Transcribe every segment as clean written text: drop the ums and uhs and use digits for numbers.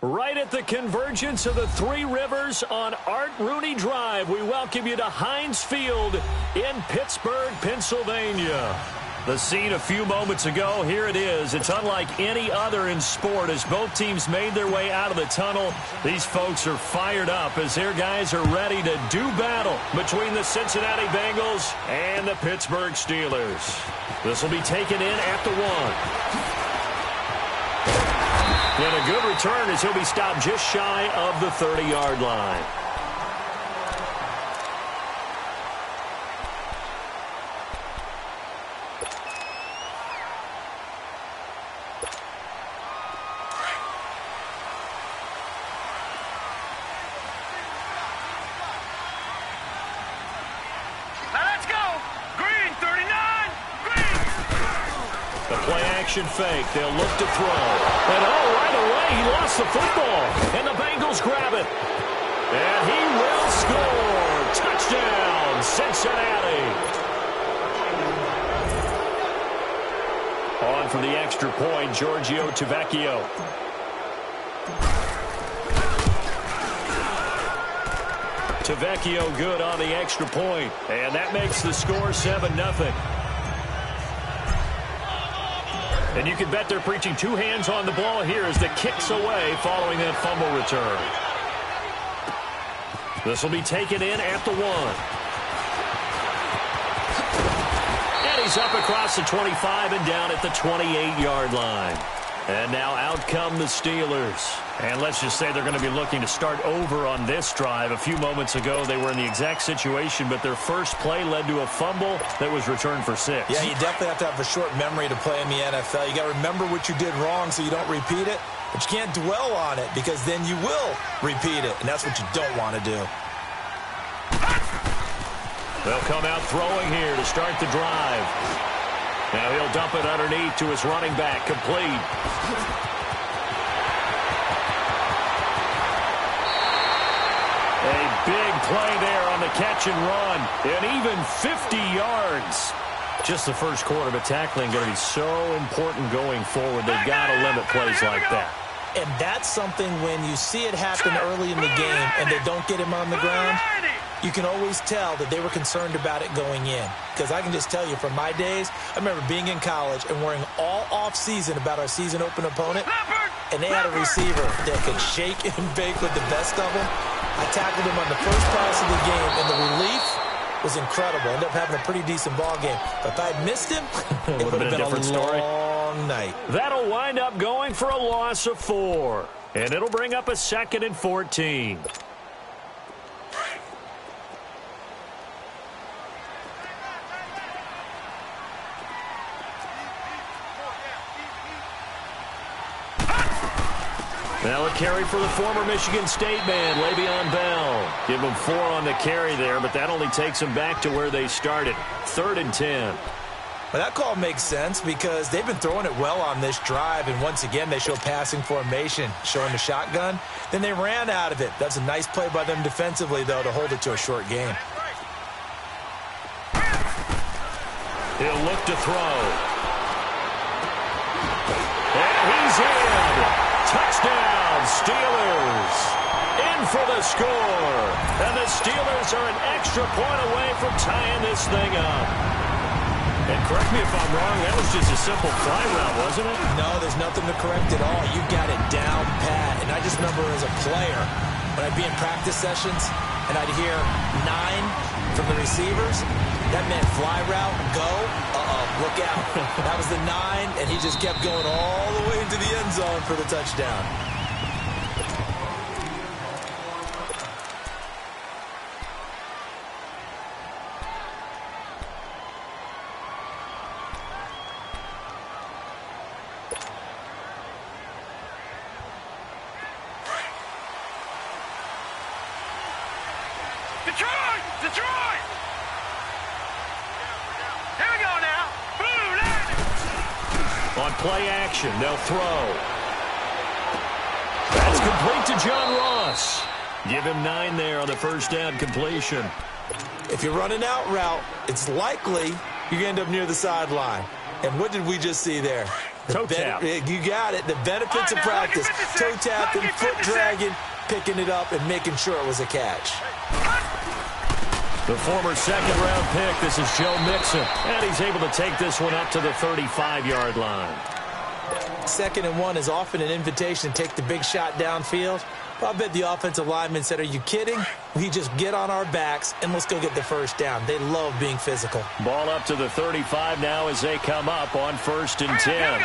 Right at the convergence of the Three Rivers on Art Rooney Drive, we welcome you to Heinz Field in Pittsburgh, Pennsylvania. The scene a few moments ago, here it is. It's unlike any other in sport as both teams made their way out of the tunnel. These folks are fired up as their guys are ready to do battle between the Cincinnati Bengals and the Pittsburgh Steelers. This will be taken in at the 1. And a good return as he'll be stopped just shy of the 30-yard line. Action fake. They'll look to throw. And right away, he lost the football. And the Bengals grab it. And he will score. Touchdown, Cincinnati. On for the extra point, Giorgio Tavecchio. Tavecchio good on the extra point. And that makes the score 7-0. And you can bet they're preaching two hands on the ball here as the kick's away following that fumble return. This will be taken in at the 1. And he's up across the 25 and down at the 28-yard line. And now out come the Steelers. And let's just say they're going to be looking to start over on this drive. A few moments ago, they were in the exact situation, but their first play led to a fumble that was returned for 6. Yeah, you definitely have to have a short memory to play in the NFL. You got to remember what you did wrong so you don't repeat it, but you can't dwell on it because then you will repeat it, and that's what you don't want to do. They'll come out throwing here to start the drive. Now he'll dump it underneath to his running back, complete. A big play there on the catch and run, and even 50 yards. Just the first quarter, but tackling going to be so important going forward. They've got to limit plays like that. And that's something when you see it happen early in the game and they don't get him on the ground, you can always tell that they were concerned about it going in. Because I can just tell you from my days, I remember being in college and worrying all off-season about our season open opponent, and they had a receiver that could shake and bake with the best of them. I tackled him on the first pass of the game, and the relief was incredible. Ended up having a pretty decent ball game. But if I had missed him, it would have been a different long night. That'll wind up going for a loss of 4. And it'll bring up a 2nd and 14. Now a carry for the former Michigan State man, Le'Veon Bell. Give him 4 on the carry there, but that only takes them back to where they started. 3rd and 10. Well, that call makes sense because they've been throwing it well on this drive, and once again they show passing formation, showing the shotgun. Then they ran out of it. That's a nice play by them defensively, though, to hold it to a short game. He'll look to throw. And he's in. Touchdown, Steelers. In for the score. And the Steelers are an extra point away from tying this thing up. And correct me if I'm wrong, that was just a simple fly route, wasn't it? No, there's nothing to correct at all. You got it down pat. And I just remember as a player, when I'd be in practice sessions and I'd hear 9 from the receivers, that meant fly route, go, look out. That was the 9, and he just kept going all the way into the end zone for the touchdown. Detroit! Detroit! Here we go now. Boom! On play action, they'll throw. That's complete to John Ross. Give him 9 there on the first down completion. If you're running out route, it's likely you're going to end up near the sideline. And what did we just see there? Toe tap. You got it. The benefits of practice. Toe tapping, foot dragging, picking it up, and making sure it was a catch. The former second-round pick, this is Joe Mixon. And he's able to take this one up to the 35-yard line. 2nd and 1 is often an invitation to take the big shot downfield. I bet the offensive lineman said, are you kidding? We just get on our backs and let's go get the first down. They love being physical. Ball up to the 35 now as they come up on 1st and 10.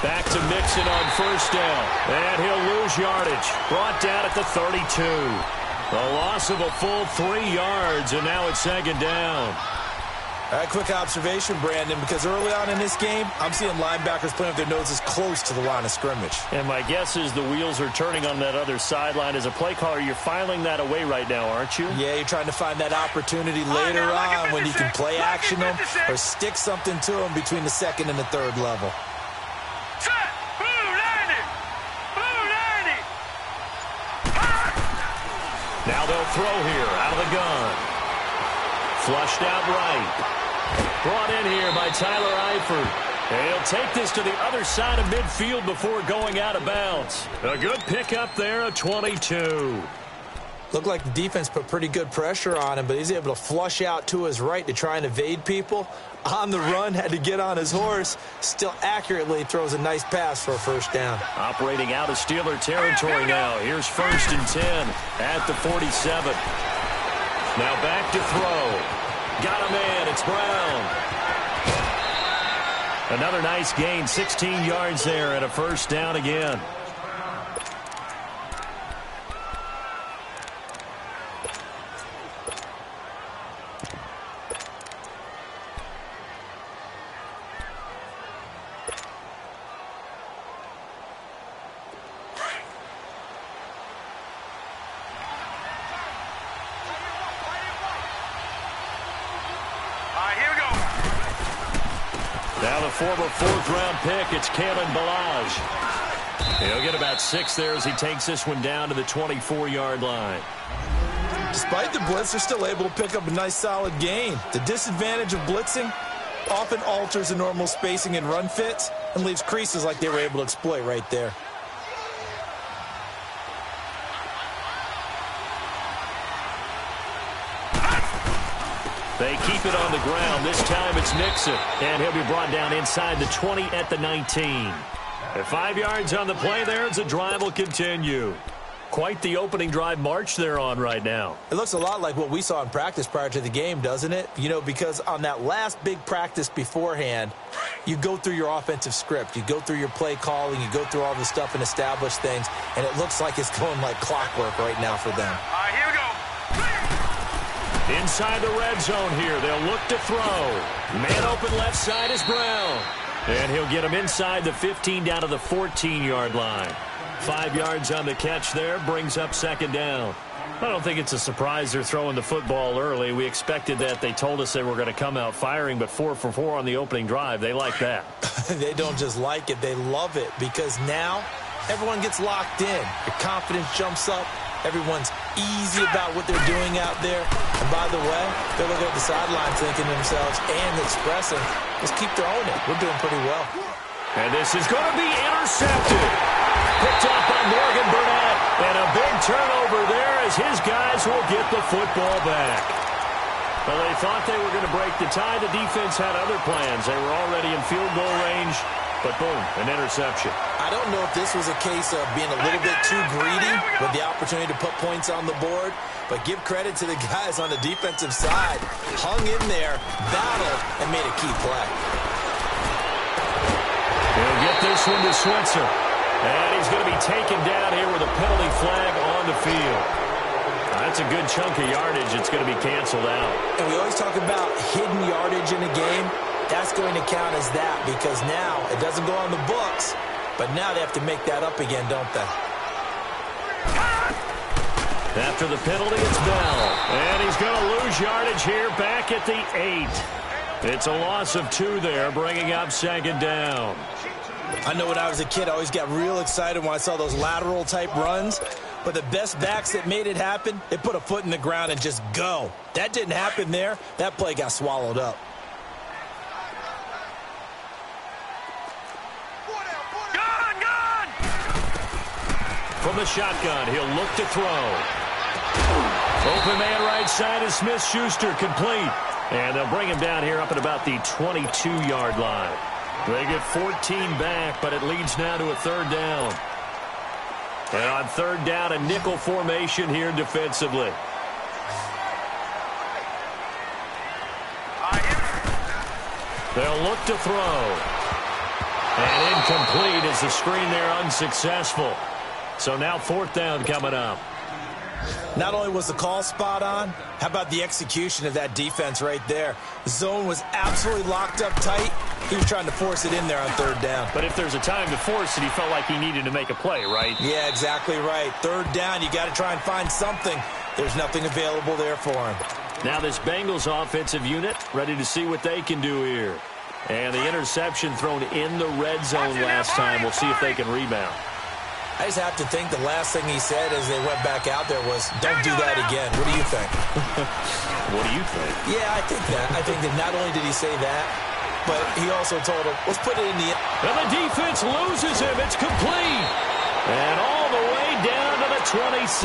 Back to Mixon on 1st down. And he'll lose yardage. Brought down at the 32. A loss of a full 3 yards, and now it's 2nd down. Quick observation, Brandon, because early on in this game, I'm seeing linebackers playing with their noses close to the line of scrimmage. And my guess is the wheels are turning on that other sideline. As a play caller, you're filing that away right now, aren't you? Yeah, you're trying to find that opportunity later on when you can play action them or stick something to them between the 2nd and the 3rd level. Now they'll throw here out of the gun. Flushed out right. Brought in here by Tyler Eifert. And he'll take this to the other side of midfield before going out of bounds. A good pickup there, a 22. Looked like the defense put pretty good pressure on him, but he's able to flush out to his right to try and evade people. On the run, had to get on his horse. Still accurately throws a nice pass for a 1st down. Operating out of Steeler territory now. Here's 1st and 10 at the 47. Now back to throw. Got a man. It's Brown. Another nice gain. 16 yards there and a 1st down again. Now the former 4th-round pick, it's Kalen Ballage. He'll get about 6 there as he takes this one down to the 24-yard line. Despite the blitz, they're still able to pick up a nice solid gain. The disadvantage of blitzing often alters the normal spacing and run fits and leaves creases like they were able to exploit right there. They keep it on the ground. This time it's Mixon. And he'll be brought down inside the 20 at the 19. At 5 yards on the play there as the drive will continue. Quite the opening drive march they're on right now. It looks a lot like what we saw in practice prior to the game, doesn't it? You know, because on that last big practice beforehand, you go through your offensive script. You go through your play calling. You go through all the stuff and establish things. And it looks like it's going like clockwork right now for them. All right, here we go. Inside the red zone here. They'll look to throw. Man open left side is Brown. And he'll get him inside the 15 down to the 14-yard line. 5 yards on the catch there. Brings up 2nd down. I don't think it's a surprise they're throwing the football early. We expected that. They told us they were going to come out firing, but 4 for 4 on the opening drive. They like that. They don't just like it. They love it because now everyone gets locked in. Your confidence jumps up. Everyone's easy about what they're doing out there. And by the way, they're looking at the sidelines thinking to themselves and expressing, let's keep throwing it. We're doing pretty well. And this is going to be intercepted. Picked up by Morgan Burnett. And a big turnover there as his guys will get the football back. Well, they thought they were going to break the tie. The defense had other plans. They were already in field goal range. But boom, an interception. I don't know if this was a case of being a little bit too greedy with the opportunity to put points on the board, but give credit to the guys on the defensive side. Hung in there, battled, and made a key play. He'll get this one to Switzer. And he's going to be taken down here with a penalty flag on the field. That's a good chunk of yardage. It's going to be canceled out. And we always talk about hidden yardage in a game. That's going to count as that because now it doesn't go on the books, but now they have to make that up again, don't they? After the penalty, it's Bell. And he's going to lose yardage here back at the 8. It's a loss of 2 there, bringing up 2nd down. I know when I was a kid, I always got real excited when I saw those lateral-type runs. But the best backs that made it happen, they put a foot in the ground and just go. That didn't happen there. That play got swallowed up. from the shotgun. He'll look to throw. Open man right side is Smith-Schuster, complete. And they'll bring him down here up at about the 22-yard line. They get 14 back, but it leads now to a third down. And on third down, a nickel formation here defensively. They'll look to throw. And incomplete as the screen there unsuccessful. So now fourth down coming up. Not only was the call spot on, how about the execution of that defense right there? The zone was absolutely locked up tight. He was trying to force it in there on third down. But if there's a time to force it, he felt like he needed to make a play, right? Yeah, exactly right. Third down, you got to try and find something. There's nothing available there for him. Now this Bengals offensive unit ready to see what they can do here. And the interception thrown in the red zone last time. We'll see if they can rebound. I just have to think the last thing he said as they went back out there was, don't do that again. What do you think? What do you think? Yeah, I think that. I think that not only did he say that, but he also told him, let's put it in the... And the defense loses him. It's complete. And all the way down to the 26.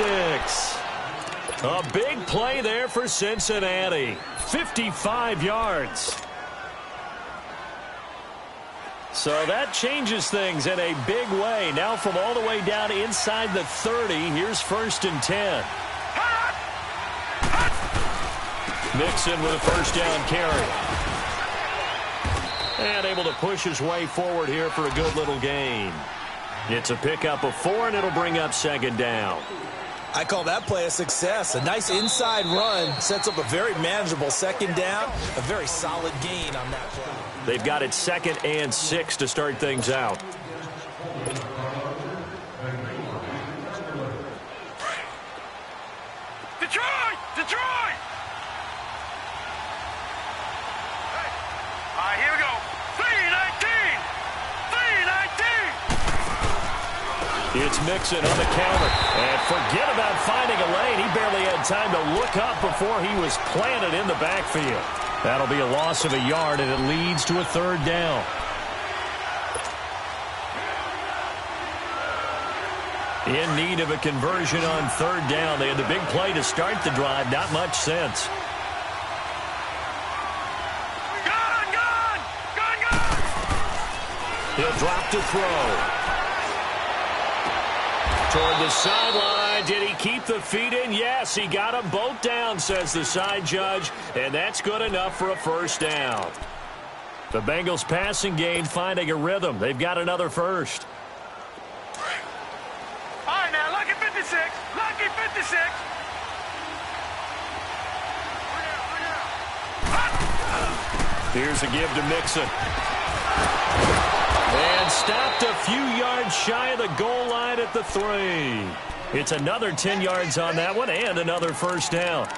A big play there for Cincinnati. 55 yards. So that changes things in a big way. Now from all the way down inside the 30, here's 1st and 10. Mixon with a first down carry. And able to push his way forward here for a good little gain. It's a pickup of 4, and it'll bring up second down. I call that play a success. A nice inside run sets up a very manageable second down. A very solid gain on that play. They've got it 2nd and 6 to start things out. Detroit! Detroit! Hey. All right, here we go. 3-19! 3-19! It's Mixon on the counter. And forget about finding a lane. He barely had time to look up before he was planted in the backfield. That'll be a loss of a yard, and it leads to a third down. In need of a conversion on third down. They had the big play to start the drive. Not much sense. Gone! Gone! Gone! Gone! He'll drop to throw. Toward the sideline. Did he keep the feet in? Yes, he got them both down, says the side judge, and that's good enough for a first down. The Bengals passing game finding a rhythm. They've got another first. All right, now, lucky 56. Lucky 56. Here's a give to Mixon. And stopped a few yards shy of the goal line at the 3. It's another 10 yards on that one and another first down.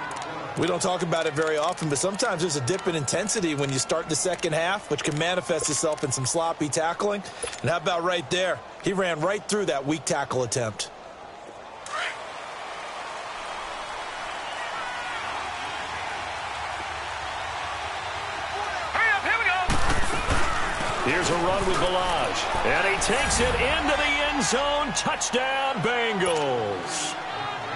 We don't talk about it very often, but sometimes there's a dip in intensity when you start the second half, which can manifest itself in some sloppy tackling. And how about right there? He ran right through that weak tackle attempt. Here's a run with Ballage. And he takes it into the end zone. Touchdown, Bengals.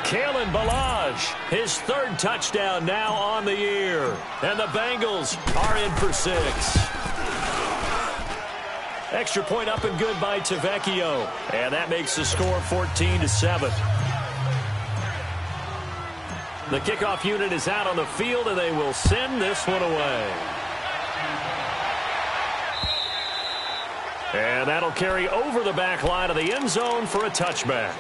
Kalen Ballage, his 3rd touchdown now on the year. And the Bengals are in for 6. Extra point up and good by Tavecchio. And that makes the score 14-7. The kickoff unit is out on the field, and they will send this one away. And that'll carry over the back line of the end zone for a touchback.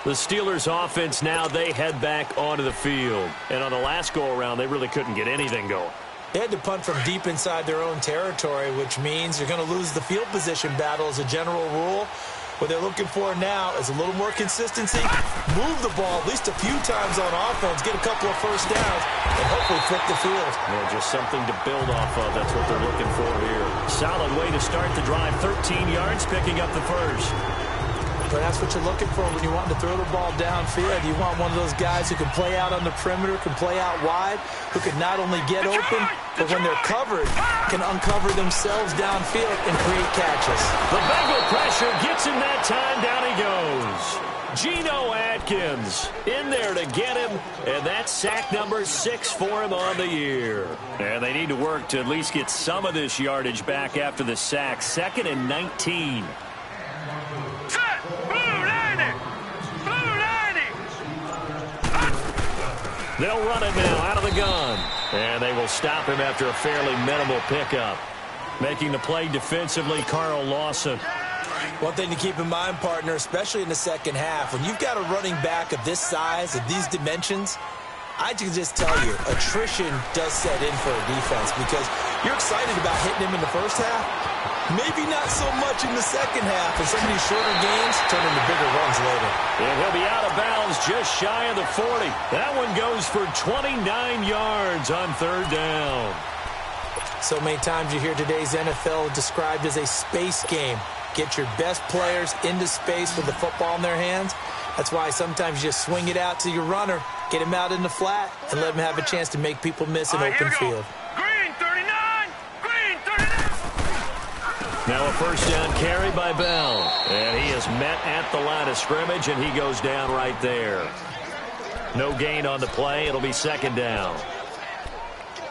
The Steelers offense now, they head back onto the field. And on the last go-around, they really couldn't get anything going. They had to punt from deep inside their own territory, which means you're going to lose the field position battle as a general rule. What they're looking for now is a little more consistency, move the ball at least a few times on offense, get a couple of first downs, and hopefully flip the field. Yeah, just something to build off of. That's what they're looking for here. Solid way to start the drive. 13 yards, picking up the first. But that's what you're looking for when you want to throw the ball downfield. You want one of those guys who can play out on the perimeter, can play out wide, who can not only get open, but when they're covered, can uncover themselves downfield and create catches. The Bengal pressure gets him that time. Down he goes. Geno Atkins in there to get him, and that's sack number 6 for him on the year. And they need to work to at least get some of this yardage back after the sack. 2nd and 19. Set. Blue 90. Blue 90. They'll run it now out of the gun. And they will stop him after a fairly minimal pickup. Making the play defensively, Carl Lawson. One thing to keep in mind, partner, especially in the second half, when you've got a running back of this size, of these dimensions, I can just tell you, attrition does set in for a defense because you're excited about hitting him in the first half. Maybe not so much in the second half, and some of these shorter games turn into bigger runs later. And he'll be out of bounds just shy of the 40. That one goes for 29 yards on 3rd down. So many times you hear today's NFL described as a space game. Get your best players into space with the football in their hands. That's why sometimes you just swing it out to your runner, get him out in the flat, and let him have a chance to make people miss an open field. Green 39. Green 39. Now a 1st down carry by Bell. And he is met at the line of scrimmage, and he goes down right there. No gain on the play. It'll be 2nd down.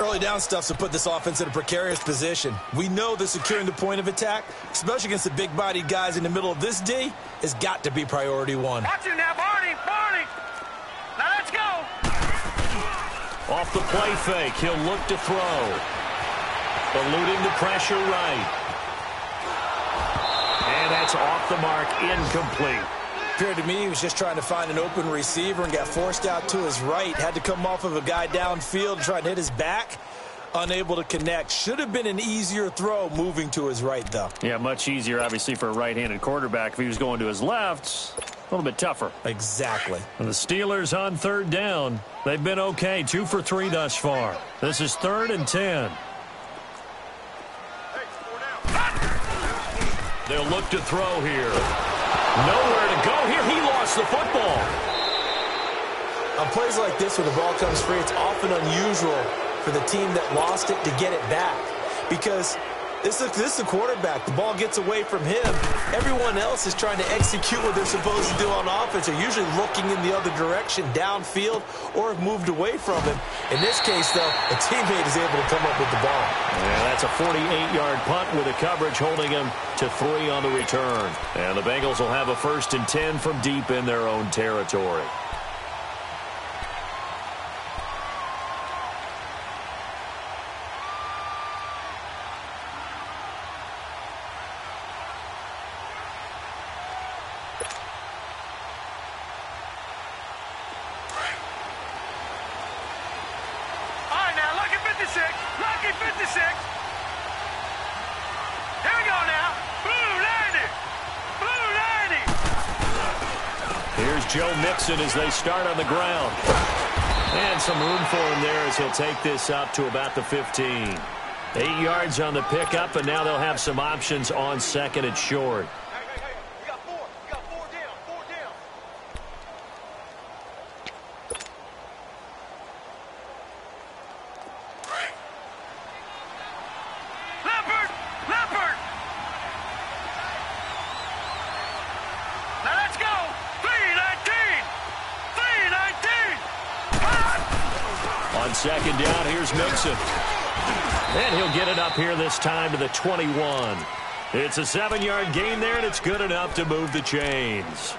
Early down stuff's to put this offense in a precarious position. We know that securing the point of attack, especially against the big-bodied guys in the middle of this D, has got to be priority 1. Watch it now, Barney. Barney. Now let's go. Off the play fake, he'll look to throw. Eluding the pressure right. And that's off the mark, incomplete. Appeared to me he was just trying to find an open receiver and got forced out to his right. Had to come off of a guy downfield and try to hit his back. Unable to connect. Should have been an easier throw moving to his right, though. Yeah, much easier, obviously, for a right-handed quarterback. If he was going to his left, a little bit tougher. Exactly. And the Steelers on 3rd down. They've been okay, 2 for 3 thus far. This is 3rd and 10. They'll look to throw here. Nowhere to go here. He lost the football. On plays like this, when the ball comes free, it's often unusual for the team that lost it to get it back. Because this is a quarterback. The ball gets away from him. Everyone else is trying to execute what they're supposed to do on offense. They're usually looking in the other direction, downfield, or have moved away from him. In this case, though, a teammate is able to come up with the ball. Yeah, that's a 48-yard punt with a coverage holding him to 3 on the return. And the Bengals will have a 1st and 10 from deep in their own territory. Lucky 56. Here we go now. Blue 90. Blue 90. Here's Joe Mixon as they start on the ground. And some room for him there as he'll take this up to about the 15. 8 yards on the pickup, and now they'll have some options on 2nd and short. We got 4. We got 4 down. 4 down. Leopard! Leopard! Now let's go! 319! 319! On 2nd down, here's Mixon. And he'll get it up here this time to the 21. It's a 7-yard gain there, and it's good enough to move the chains.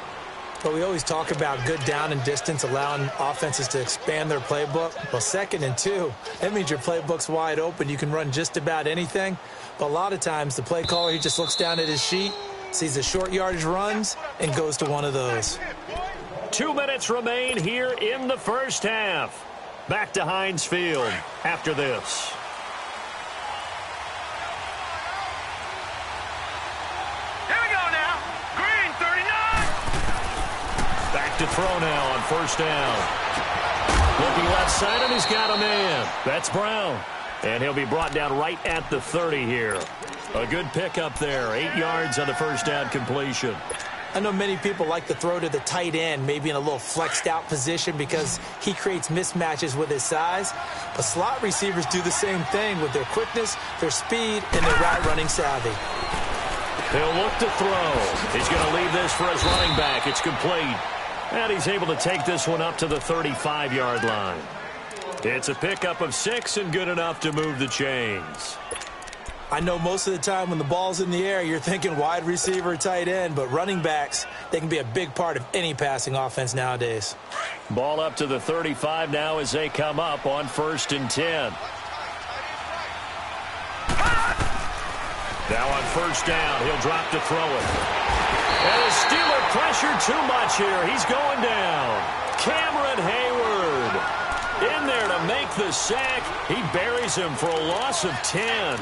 But we always talk about good down and distance, allowing offenses to expand their playbook. Well, 2nd and 2, that means your playbook's wide open. You can run just about anything. But a lot of times, the play caller, he just looks down at his sheet, sees the short yardage runs, and goes to one of those. 2 minutes remain here in the first half. Back to Heinz Field after this. Here we go now. Green 39. Back to throw now on 1st down. Looking left side, and he's got a man. That's Brown. And he'll be brought down right at the 30 here. A good pickup there. 8 yards on the 1st down completion. I know many people like to throw to the tight end, maybe in a little flexed out position because he creates mismatches with his size. But slot receivers do the same thing with their quickness, their speed, and their route running savvy. He'll look to throw. He's going to leave this for his running back. It's complete. And he's able to take this one up to the 35-yard line. It's a pickup of 6 and good enough to move the chains. I know most of the time when the ball's in the air, you're thinking wide receiver, tight end, but running backs, they can be a big part of any passing offense nowadays. Ball up to the 35 now as they come up on 1st and 10. Now on 1st down, he'll drop to throw it. And the Steeler pressure too much here. He's going down. Cameron Hayward in there to make the sack. He buries him for a loss of 10.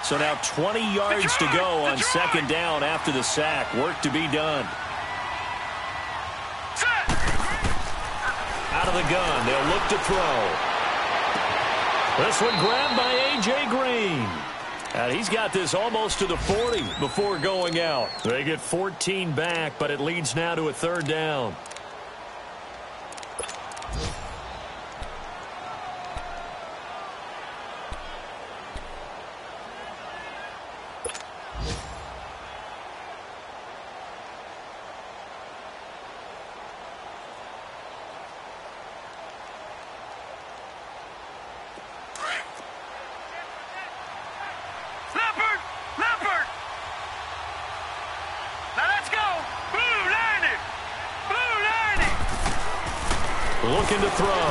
So now 20 yards to go on 2nd down after the sack. Work to be done. Out of the gun. They'll look to throw. This one grabbed by A.J. Green. And he's got this almost to the 40 before going out. They get 14 back, but it leads now to a 3rd down. Looking to throw.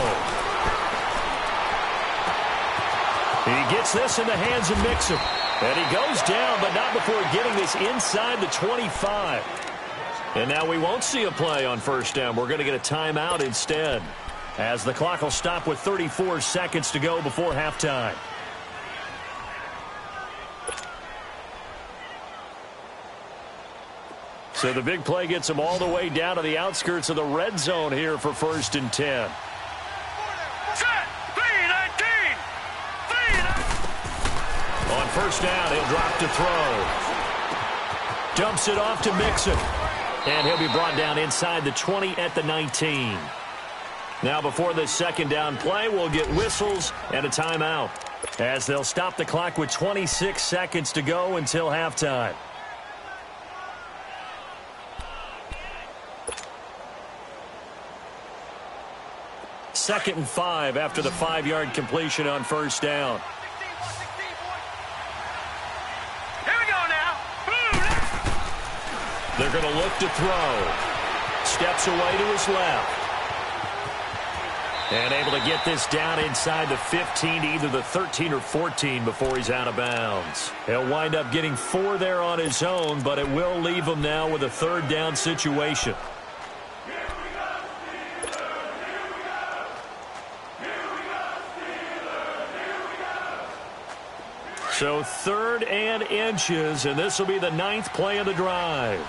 He gets this in the hands of Mixon. And he goes down, but not before getting this inside the 25. And now we won't see a play on 1st down. We're going to get a timeout instead, as the clock will stop with 34 seconds to go before halftime. So the big play gets him all the way down to the outskirts of the red zone here for 1st and 10. On 1st down, he'll drop to throw. Dumps it off to Mixon. And he'll be brought down inside the 20 at the 19. Now before this 2nd down play, we'll get whistles and a timeout, as they'll stop the clock with 26 seconds to go until halftime. 2nd and 5 after the 5-yard completion on 1st down. Here we go now. They're going to look to throw. Steps away to his left. And able to get this down inside the 15 to either the 13 or 14 before he's out of bounds. He'll wind up getting 4 there on his own, but it will leave him now with a 3rd down situation. So 3rd and inches, and this will be the 9th play of the drive.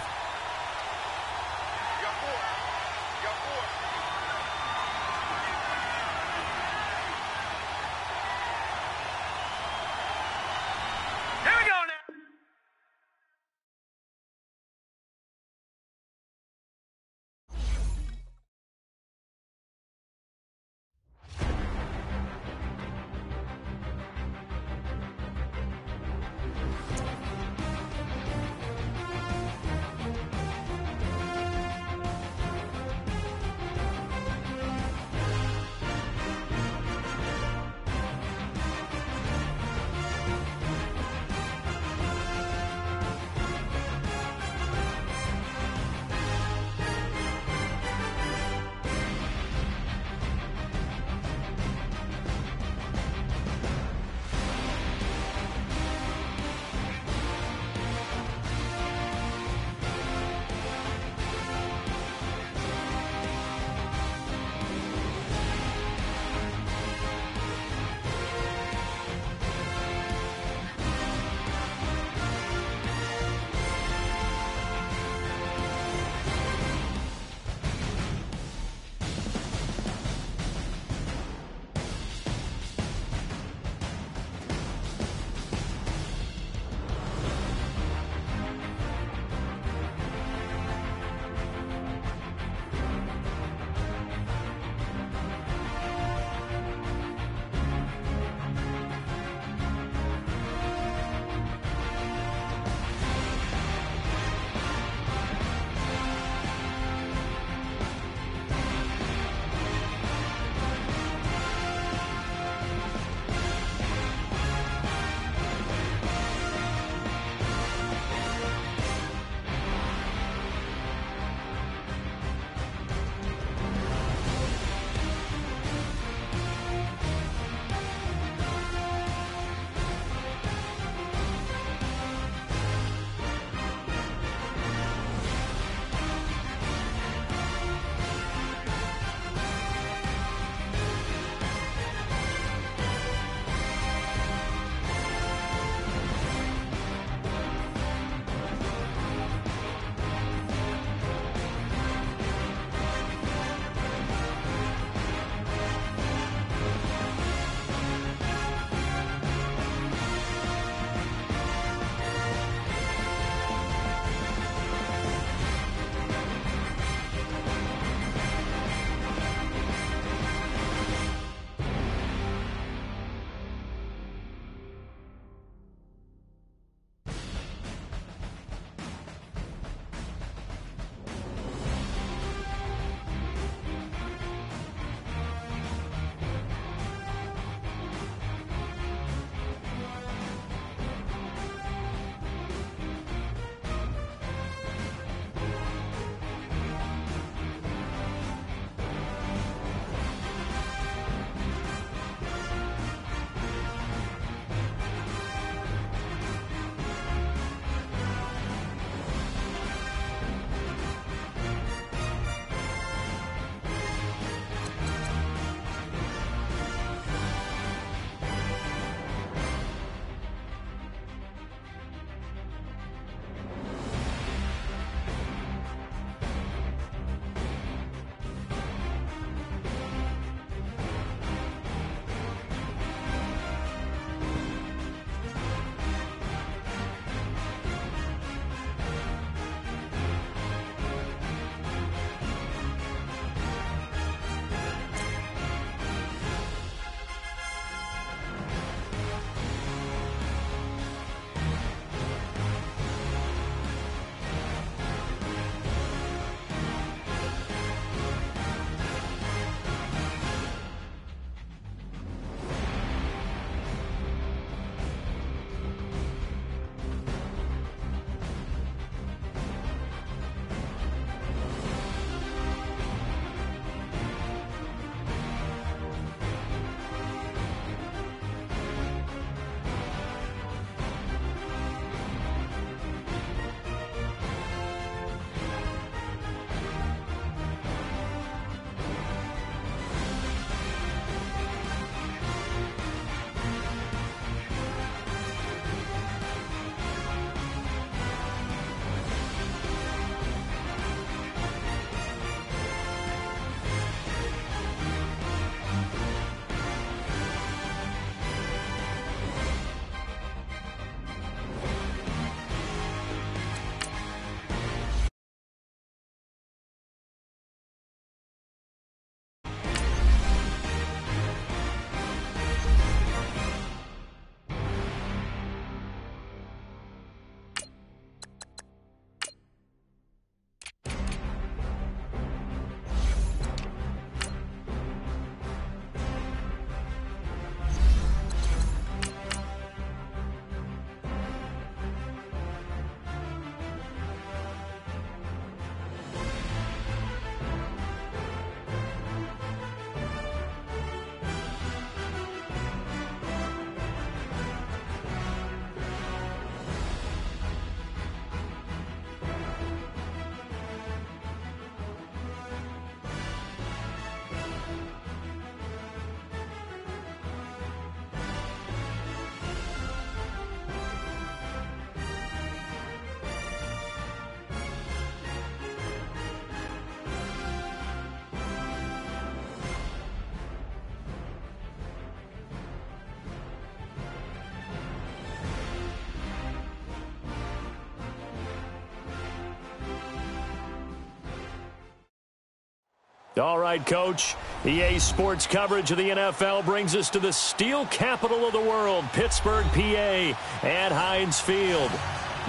All right, Coach. EA Sports coverage of the NFL brings us to the steel capital of the world, Pittsburgh, PA, at Heinz Field.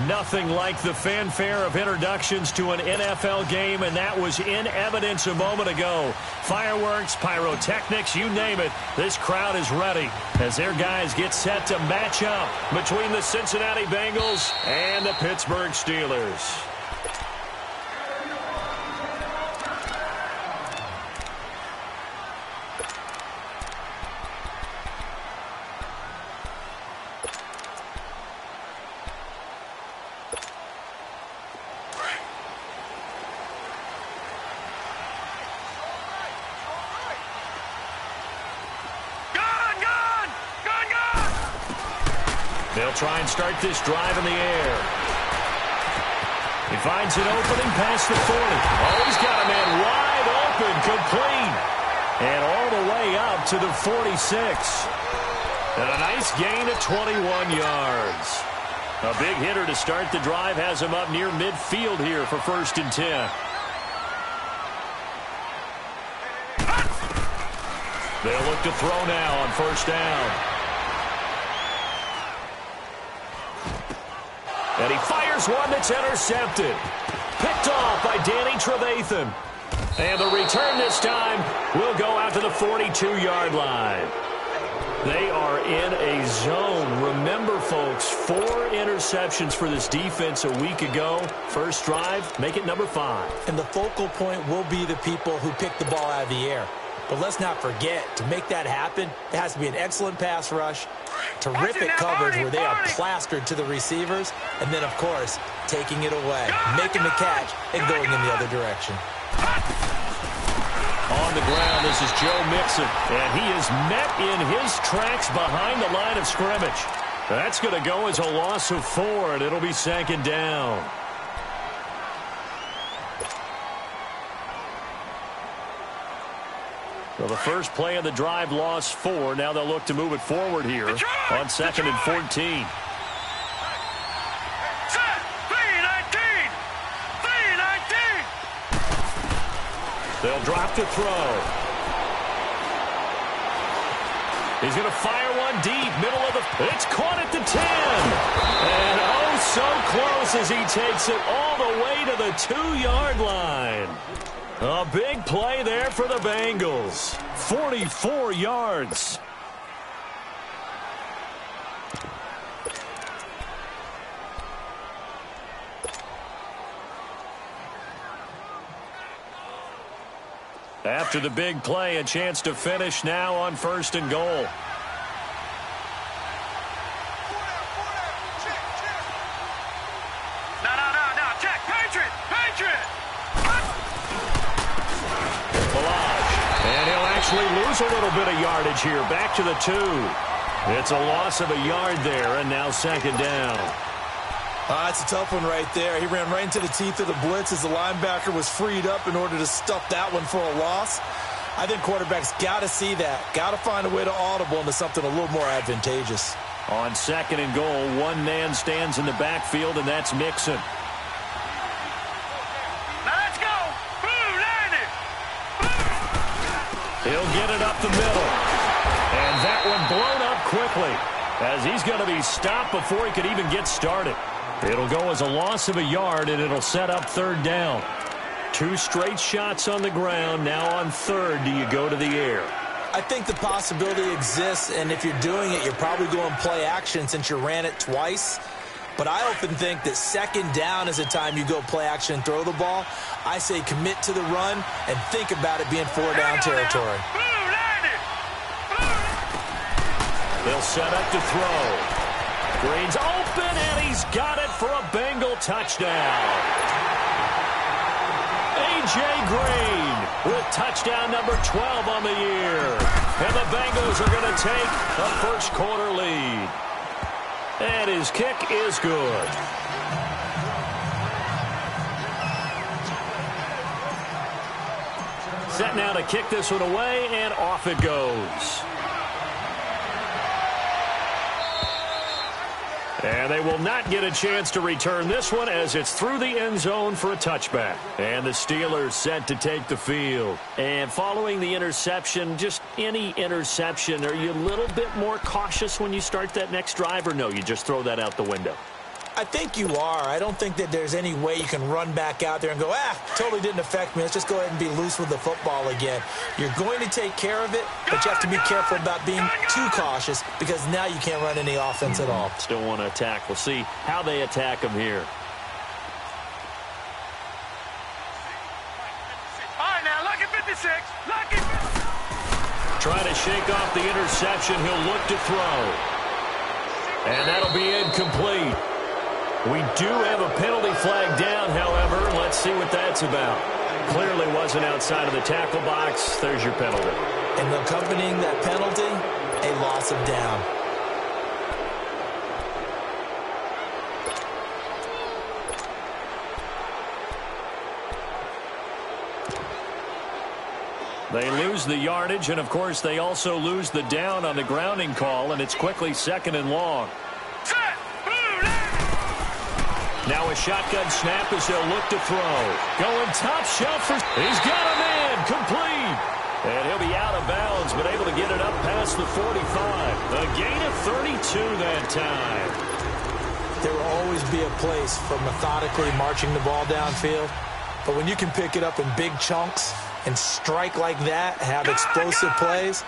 Nothing like the fanfare of introductions to an NFL game, and that was in evidence a moment ago. Fireworks, pyrotechnics, you name it. This crowd is ready as their guys get set to match up between the Cincinnati Bengals and the Pittsburgh Steelers. They'll try and start this drive in the air. He finds an opening past the 40. Oh, he's got a man wide open, complete. And all the way up to the 46. And a nice gain of 21 yards. A big hitter to start the drive has him up near midfield here for 1st and 10. They'll look to throw now on 1st down. And he fires one that's intercepted. Picked off by Danny Trevathan. And the return this time will go out to the 42-yard line. They are in a zone. Remember, folks, 4 interceptions for this defense a week ago. First drive, make it number 5. And the focal point will be the people who pick the ball out of the air. But let's not forget, to make that happen, it has to be an excellent pass rush, terrific coverage where they are plastered to the receivers, and then, of course, taking it away, making the catch, and going in the other direction. On the ground, this is Joe Mixon, and he is met in his tracks behind the line of scrimmage. That's going to go as a loss of 4, and it'll be 2nd down. Well, the first play of the drive lost 4. Now they'll look to move it forward here on 2nd and 14. Set. 3-19. 3-19. They'll drop to throw. He's going to fire one deep, middle of the... It's caught at the 10. And oh, so close as he takes it all the way to the 2-yard line. A big play there for the Bengals. 44 yards. After the big play, a chance to finish now on 1st and goal. No, check. Patriot. And he'll actually lose a little bit of yardage here. Back to the 2. It's a loss of a yard there, and now 2nd down. It's a tough one right there. He ran right into the teeth of the blitz as the linebacker was freed up in order to stuff that one for a loss. I think quarterbacks got to see that. Got to find a way to audible into something a little more advantageous. On 2nd and goal, one man stands in the backfield, and that's Mixon. He'll get it up the middle. And that one blown up quickly as he's going to be stopped before he could even get started. It'll go as a loss of a yard, and it'll set up 3rd down. 2 straight shots on the ground. Now on 3rd, do you go to the air? I think the possibility exists, and if you're doing it, you're probably going play action since you ran it twice. But I often think that 2nd down is the time you go play action and throw the ball. I say commit to the run and think about it being 4-down territory. They'll set up to throw. Green's open, and he's got it for a Bengal touchdown. A.J. Green with touchdown number 12 on the year. And the Bengals are going to take a 1st quarter lead. And his kick is good. Set now to kick this one away, and off it goes. And they will not get a chance to return this one as it's through the end zone for a touchback. And the Steelers set to take the field. And following the interception, just any interception, are you a little bit more cautious when you start that next drive, or no, you just throw that out the window? I think you are. I don't think that there's any way you can run back out there and go, totally didn't affect me. Let's just go ahead and be loose with the football again. You're going to take care of it, but you have to be careful about being too cautious because now you can't run any offense at all. Still want to attack. We'll see how they attack them here. All right, now, lucky 56. Lucky. Trying to shake off the interception. He'll look to throw. And that'll be incomplete. We do have a penalty flag down, however. Let's see what that's about. Clearly wasn't outside of the tackle box. There's your penalty. And accompanying that penalty, a loss of down. They lose the yardage, and, of course, they also lose the down on the grounding call, and it's quickly 2nd and long. Now a shotgun snap as they'll look to throw. Going top shelf for... He's got a man. Complete. And he'll be out of bounds, but able to get it up past the 45. A gain of 32 that time. There will always be a place for methodically marching the ball downfield. But when you can pick it up in big chunks and strike like that, have explosive plays,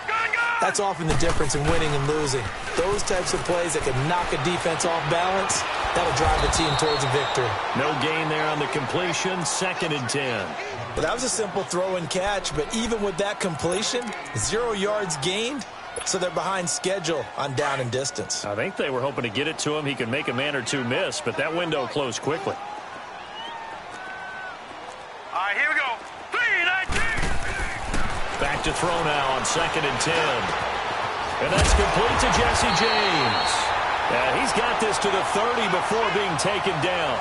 that's often the difference in winning and losing. Those types of plays that can knock a defense off balance, that'll drive the team towards a victory. No gain there on the completion, 2nd and 10. Well, that was a simple throw and catch, but even with that completion, 0 yards gained, so they're behind schedule on down and distance. I think they were hoping to get it to him. He could make a man or two miss, but that window closed quickly. All right, here we go. 3-19. Back to throw now on 2nd and 10. And that's complete to Jesse James. And he's got this to the 30 before being taken down.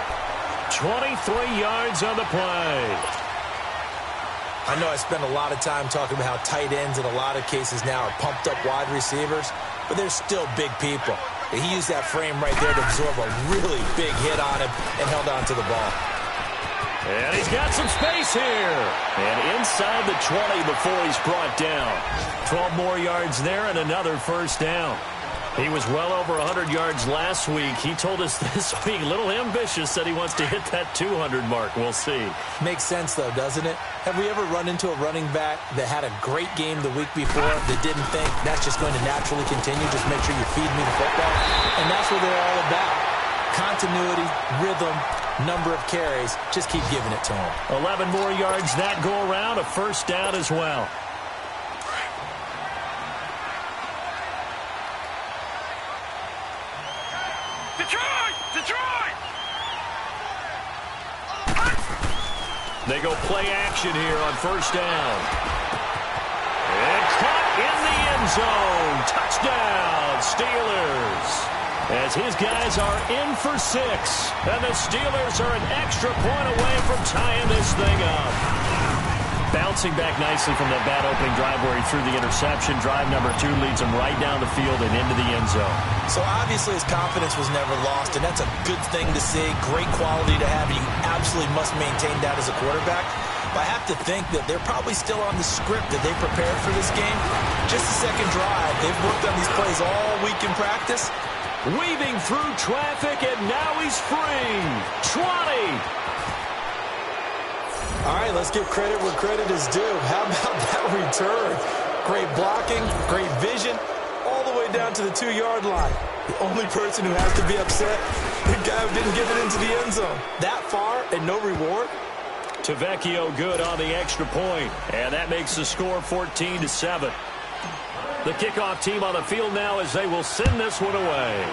23 yards on the play. I know I spend a lot of time talking about how tight ends in a lot of cases now are pumped up wide receivers, but they're still big people. He used that frame right there to absorb a really big hit on him and held on to the ball. And he's got some space here. And inside the 20 before he's brought down. 12 more yards there and another first down. He was well over 100 yards last week. He told us this week, a little ambitious, said he wants to hit that 200 mark. We'll see. Makes sense, though, doesn't it? Have we ever run into a running back that had a great game the week before that didn't think that's just going to naturally continue? Just make sure you feed me the football. And that's what they're all about. Continuity, rhythm, number of carries. Just keep giving it to him. 11 more yards that go around, a first down as well. Detroit! They go play action here on first down. And caught in the end zone. Touchdown, Steelers. As his guys are in for 6. And the Steelers are an extra point away from tying this thing up. Bouncing back nicely from that bad opening drive where he threw the interception. Drive number 2 leads him right down the field and into the end zone. So obviously his confidence was never lost, and that's a good thing to see. Great quality to have, and you absolutely must maintain that as a quarterback. But I have to think that they're probably still on the script that they prepared for this game. Just the second drive. They've worked on these plays all week in practice. Weaving through traffic, and now he's free. 20. All right, let's give credit where credit is due. How about that return? Great blocking, great vision, all the way down to the 2-yard line. The only person who has to be upset, the guy who didn't get it into the end zone. That far and no reward? Tavecchio good on the extra point, and that makes the score 14-7. The kickoff team on the field now as they will send this one away.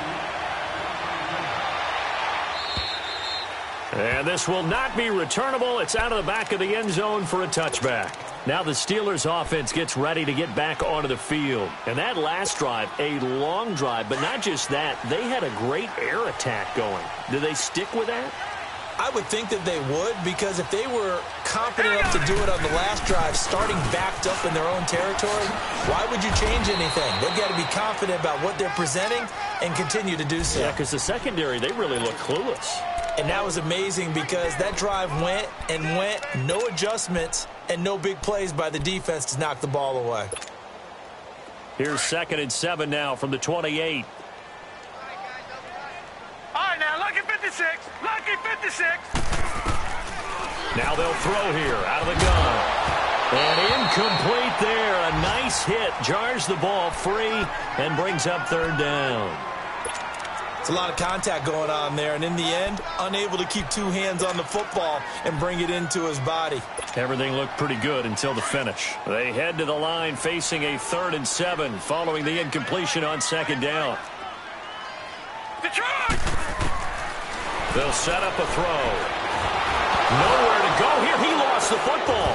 And this will not be returnable. It's out of the back of the end zone for a touchback. Now the Steelers offense gets ready to get back onto the field. And that last drive, a long drive, but not just that. They had a great air attack going. Do they stick with that? I would think that they would, because if they were confident enough to do it on the last drive, starting backed up in their own territory, why would you change anything? They've got to be confident about what they're presenting and continue to do so. Yeah, because the secondary, they really look clueless. And that was amazing because that drive went and went, no adjustments, and no big plays by the defense to knock the ball away. Here's 2nd and 7 now from the 28. All right, now, lucky 56. Lucky 56. Now they'll throw here out of the gun. And incomplete there. A nice hit. Jars the ball free and brings up 3rd down. It's a lot of contact going on there, and in the end, unable to keep 2 hands on the football and bring it into his body. Everything looked pretty good until the finish. They head to the line facing a 3rd and 7 following the incompletion on 2nd down. Detroit! They'll set up a throw. Nowhere to go here. He lost the football.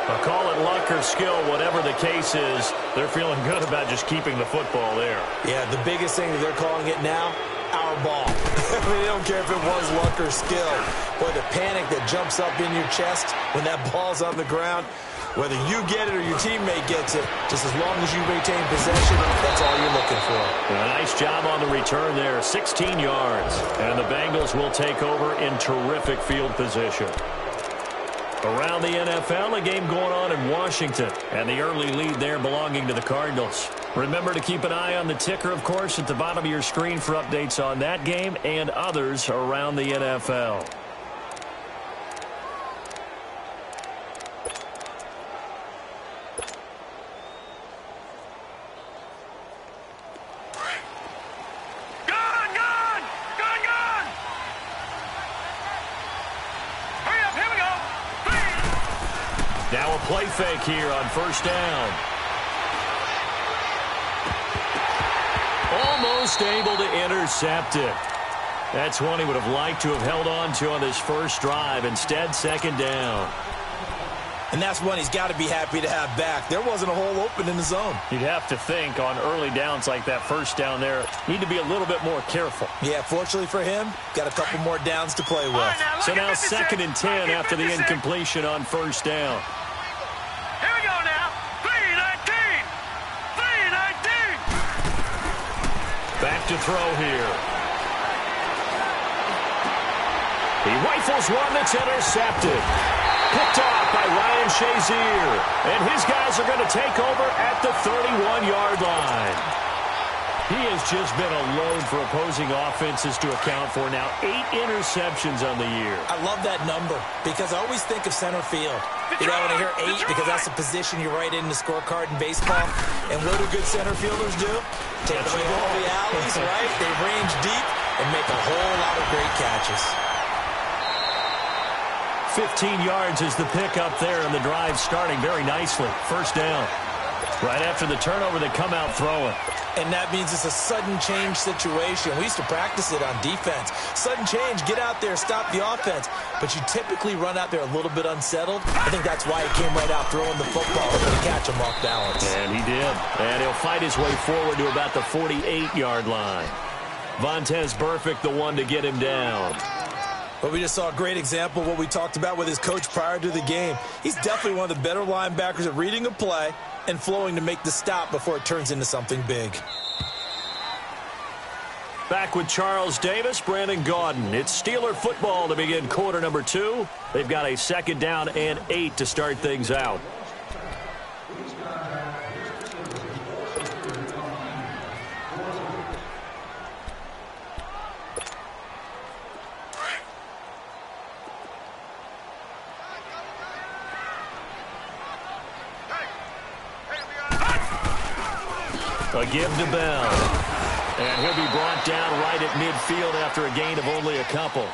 I'll call it luck or skill, whatever the case is. They're feeling good about just keeping the football there. Yeah, the biggest thing that they're calling it now, our ball. I mean, they don't care if it was luck or skill. Boy, the panic that jumps up in your chest when that ball's on the ground, whether you get it or your teammate gets it, just as long as you retain possession, that's all you're looking for. A nice job on the return there, 16 yards. And the Bengals will take over in terrific field position. Around the NFL, a game going on in Washington, and the early lead there belonging to the Cardinals. Remember to keep an eye on the ticker, of course, at the bottom of your screen for updates on that game and others around the NFL. Now a play fake here on 1st down. Almost able to intercept it. That's one he would have liked to have held on to on this first drive. Instead, 2nd down. And that's one he's got to be happy to have back. There wasn't a hole open in the zone. You'd have to think on early downs like that 1st down there, need to be a little bit more careful. Yeah, fortunately for him, got a couple more downs to play with. Right, so now 2nd and 10 after the incompletion on 1st down. Here we go now. 3-19. 3-19. Back to throw here. He rifles one that's intercepted. Picked off by Ryan Shazier. And his guys are going to take over at the 31-yard line. He has just been a load for opposing offenses to account for now. 8 interceptions on the year. I love that number because I always think of center field. You know, when I hear 8, because that's the position you write in the scorecard in baseball. And what do good center fielders do? Take away all the alleys, right? They range deep and make a whole lot of great catches. 15 yards is the pickup there, and the drive starting very nicely. 1st down. Right after the turnover, they come out throwing. And that means it's a sudden change situation. We used to practice it on defense. Sudden change, get out there, stop the offense. But you typically run out there a little bit unsettled. I think that's why he came right out throwing the football to catch him off balance. And he did. And he'll fight his way forward to about the 48-yard line. Vontaze Burfict, the one to get him down. But we just saw a great example of what we talked about with his coach prior to the game. He's definitely one of the better linebackers at reading a play and flowing to make the stop before it turns into something big. Back with Charles Davis, Brandon Gaudin. It's Steeler football to begin quarter number 2. They've got a 2nd down and 8 to start things out. A give to Bell. And he'll be brought down right at midfield after a gain of only a couple.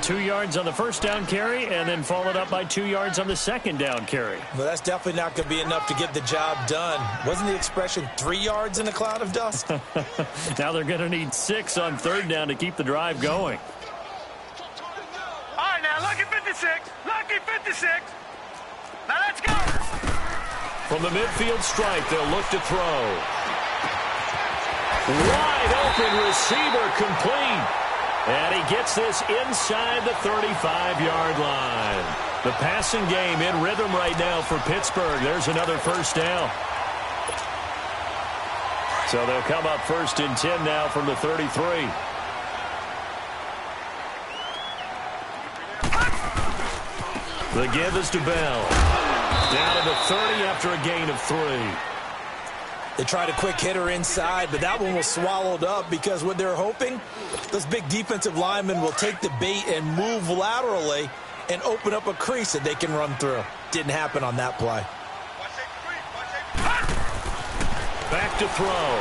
2 yards on the 1st down carry, and then followed up by 2 yards on the 2nd down carry. Well, that's definitely not going to be enough to get the job done. Wasn't the expression 3 yards in a cloud of dust? Now they're going to need 6 on 3rd down to keep the drive going. All right, now, lucky 56. Lucky 56. Now let's go. From the midfield stripe, they'll look to throw. Wide open receiver complete. And he gets this inside the 35-yard line. The passing game in rhythm right now for Pittsburgh. There's another first down. So they'll come up 1st and 10 now from the 33. The give is to Bell. Down to the 30 after a gain of 3. They tried a quick hitter inside, but that one was swallowed up because what they're hoping, those big defensive linemen will take the bait and move laterally and open up a crease that they can run through. Didn't happen on that play. Back to throw.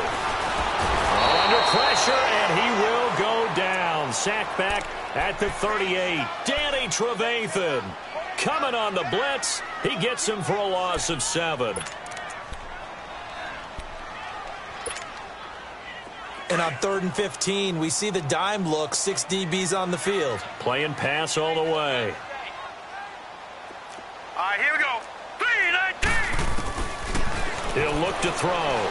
Under pressure, and he will go down. Sacked back at the 38. Danny Trevathan coming on the blitz. He gets him for a loss of 7. And on 3rd and 15, we see the dime look, 6 DBs on the field. Playing pass all the way. All right, here we go. 3-19. He'll look to throw.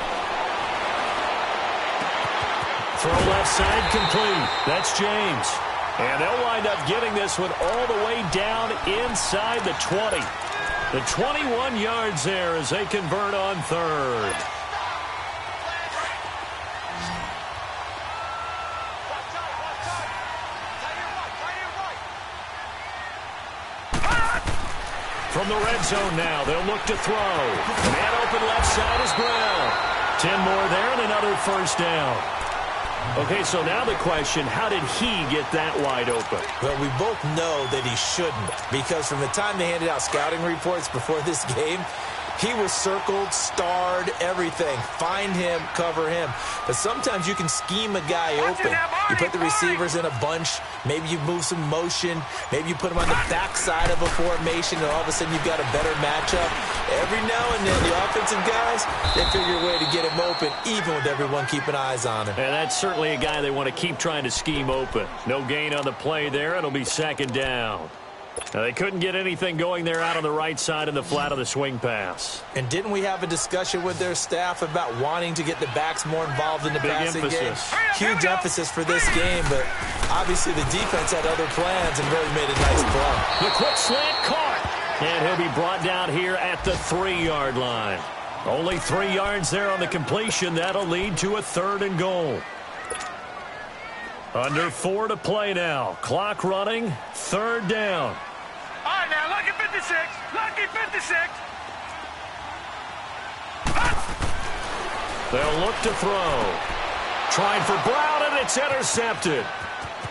Throw left side complete. That's James. And they'll wind up getting this one all the way down inside the 20. The 21 yards there as they convert on 3rd. From the red zone now, they'll look to throw. Man open left side is Brown. 10 more there and another first down. Okay, so now the question, how did he get that wide open? Well, we both know that he shouldn't, because from the time they handed out scouting reports before this game, he was circled, starred, everything. Find him, cover him. But sometimes you can scheme a guy open. You put the receivers in a bunch. Maybe you move some motion. Maybe you put them on the backside of a formation, and all of a sudden you've got a better matchup. Every now and then, the offensive guys, they figure a way to get him open, even with everyone keeping eyes on him. And that's certainly a guy they want to keep trying to scheme open. No gain on the play there. It'll be 2nd down. Now, they couldn't get anything going there out on the right side in the flat of the swing pass. And didn't we have a discussion with their staff about wanting to get the backs more involved in the passing game? Huge emphasis for this game, but obviously the defense had other plans and really made a nice play. The quick slant caught. And he'll be brought down here at the 3-yard line. Only 3 yards there on the completion. That'll lead to a 3rd and goal. Under 4 to play now. Clock running. 3rd down. All right, now, lucky 56. Lucky 56. They'll look to throw. Trying for Brown, and it's intercepted.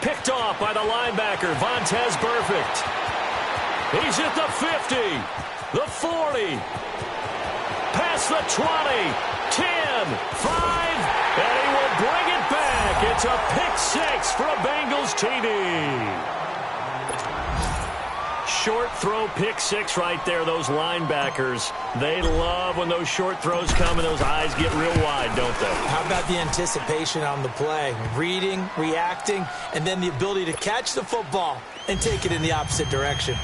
Picked off by the linebacker, Vontaze Burfict. He's at the 50, the 40, past the 20, 10, 5, and he will bring it back. It's a pick 6 for a Bengals TD. Short throw, pick 6 right there. Those linebackers, they love when those short throws come and those eyes get real wide, don't they? How about the anticipation on the play? Reading, reacting, and then the ability to catch the football and take it in the opposite direction.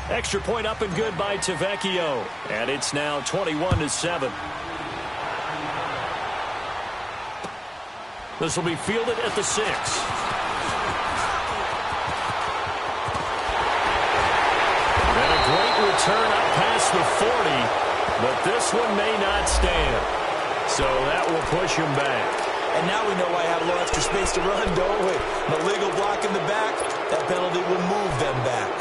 Extra point up and good by Tavecchio. And it's now 21-7. This will be fielded at the 6. And a great return up past the 40. But this one may not stand. So that will push him back. And now we know why I had a little extra space to run, don't we? An illegal block in the back. That penalty will move them back.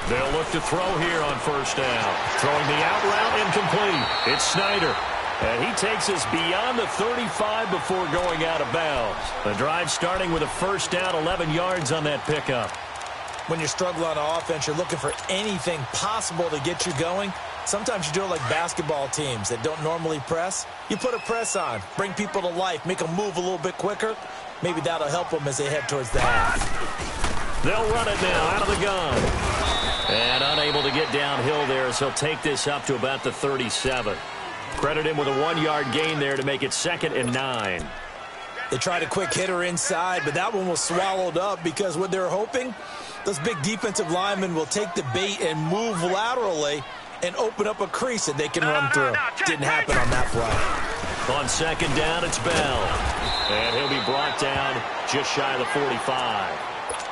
They'll look to throw here on 1st down. Throwing the out route incomplete. It's Snyder. And he takes us beyond the 35 before going out of bounds. The drive starting with a 1st down, 11 yards on that pickup. When you're struggling on offense, you're looking for anything possible to get you going. Sometimes you do it like basketball teams that don't normally press. You put a press on, bring people to life, make them move a little bit quicker. Maybe that'll help them as they head towards the half. They'll run it now out of the gun. And unable to get downhill there as he'll take this up to about the 37. Credit him with a 1-yard gain there to make it 2nd and 9. They tried a quick hitter inside, but that one was swallowed up because what they're hoping, Those big defensive linemen will take the bait and move laterally and open up a crease that they can run through. Didn't happen on that play. On second down, it's Bell. And he'll be brought down just shy of the 45.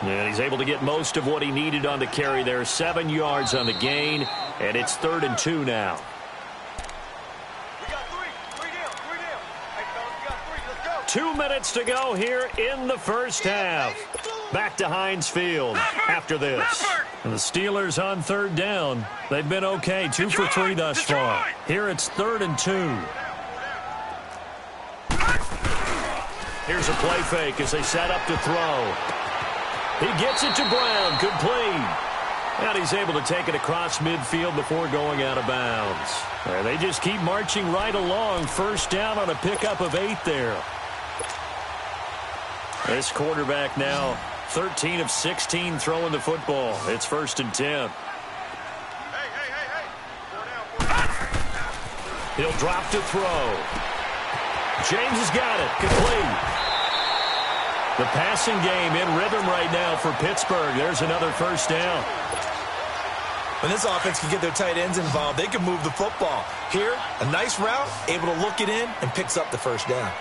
And he's able to get most of what he needed on the carry there. 7 yards on the gain, and it's 3rd and 2 now. We got three down. Hey, fellas, we got 3. Let's go. 2 minutes to go here in the first half. Back to Heinz Field after this. And the Steelers on 3rd down. They've been okay, 2 for 3 thus far. Here it's 3rd and 2. Here's a play fake as they set up to throw. He gets it to Brown, complete. And he's able to take it across midfield before going out of bounds. And they just keep marching right along. First down on a pickup of 8 there. This quarterback now 13 of 16 throwing the football. It's 1st and 10. Hey. 4 down. He'll drop to throw. James has got it, complete. The passing game in rhythm right now for Pittsburgh. There's another first down. When this offense can get their tight ends involved, they can move the football. Here, a nice route, able to look it in, and picks up the first down.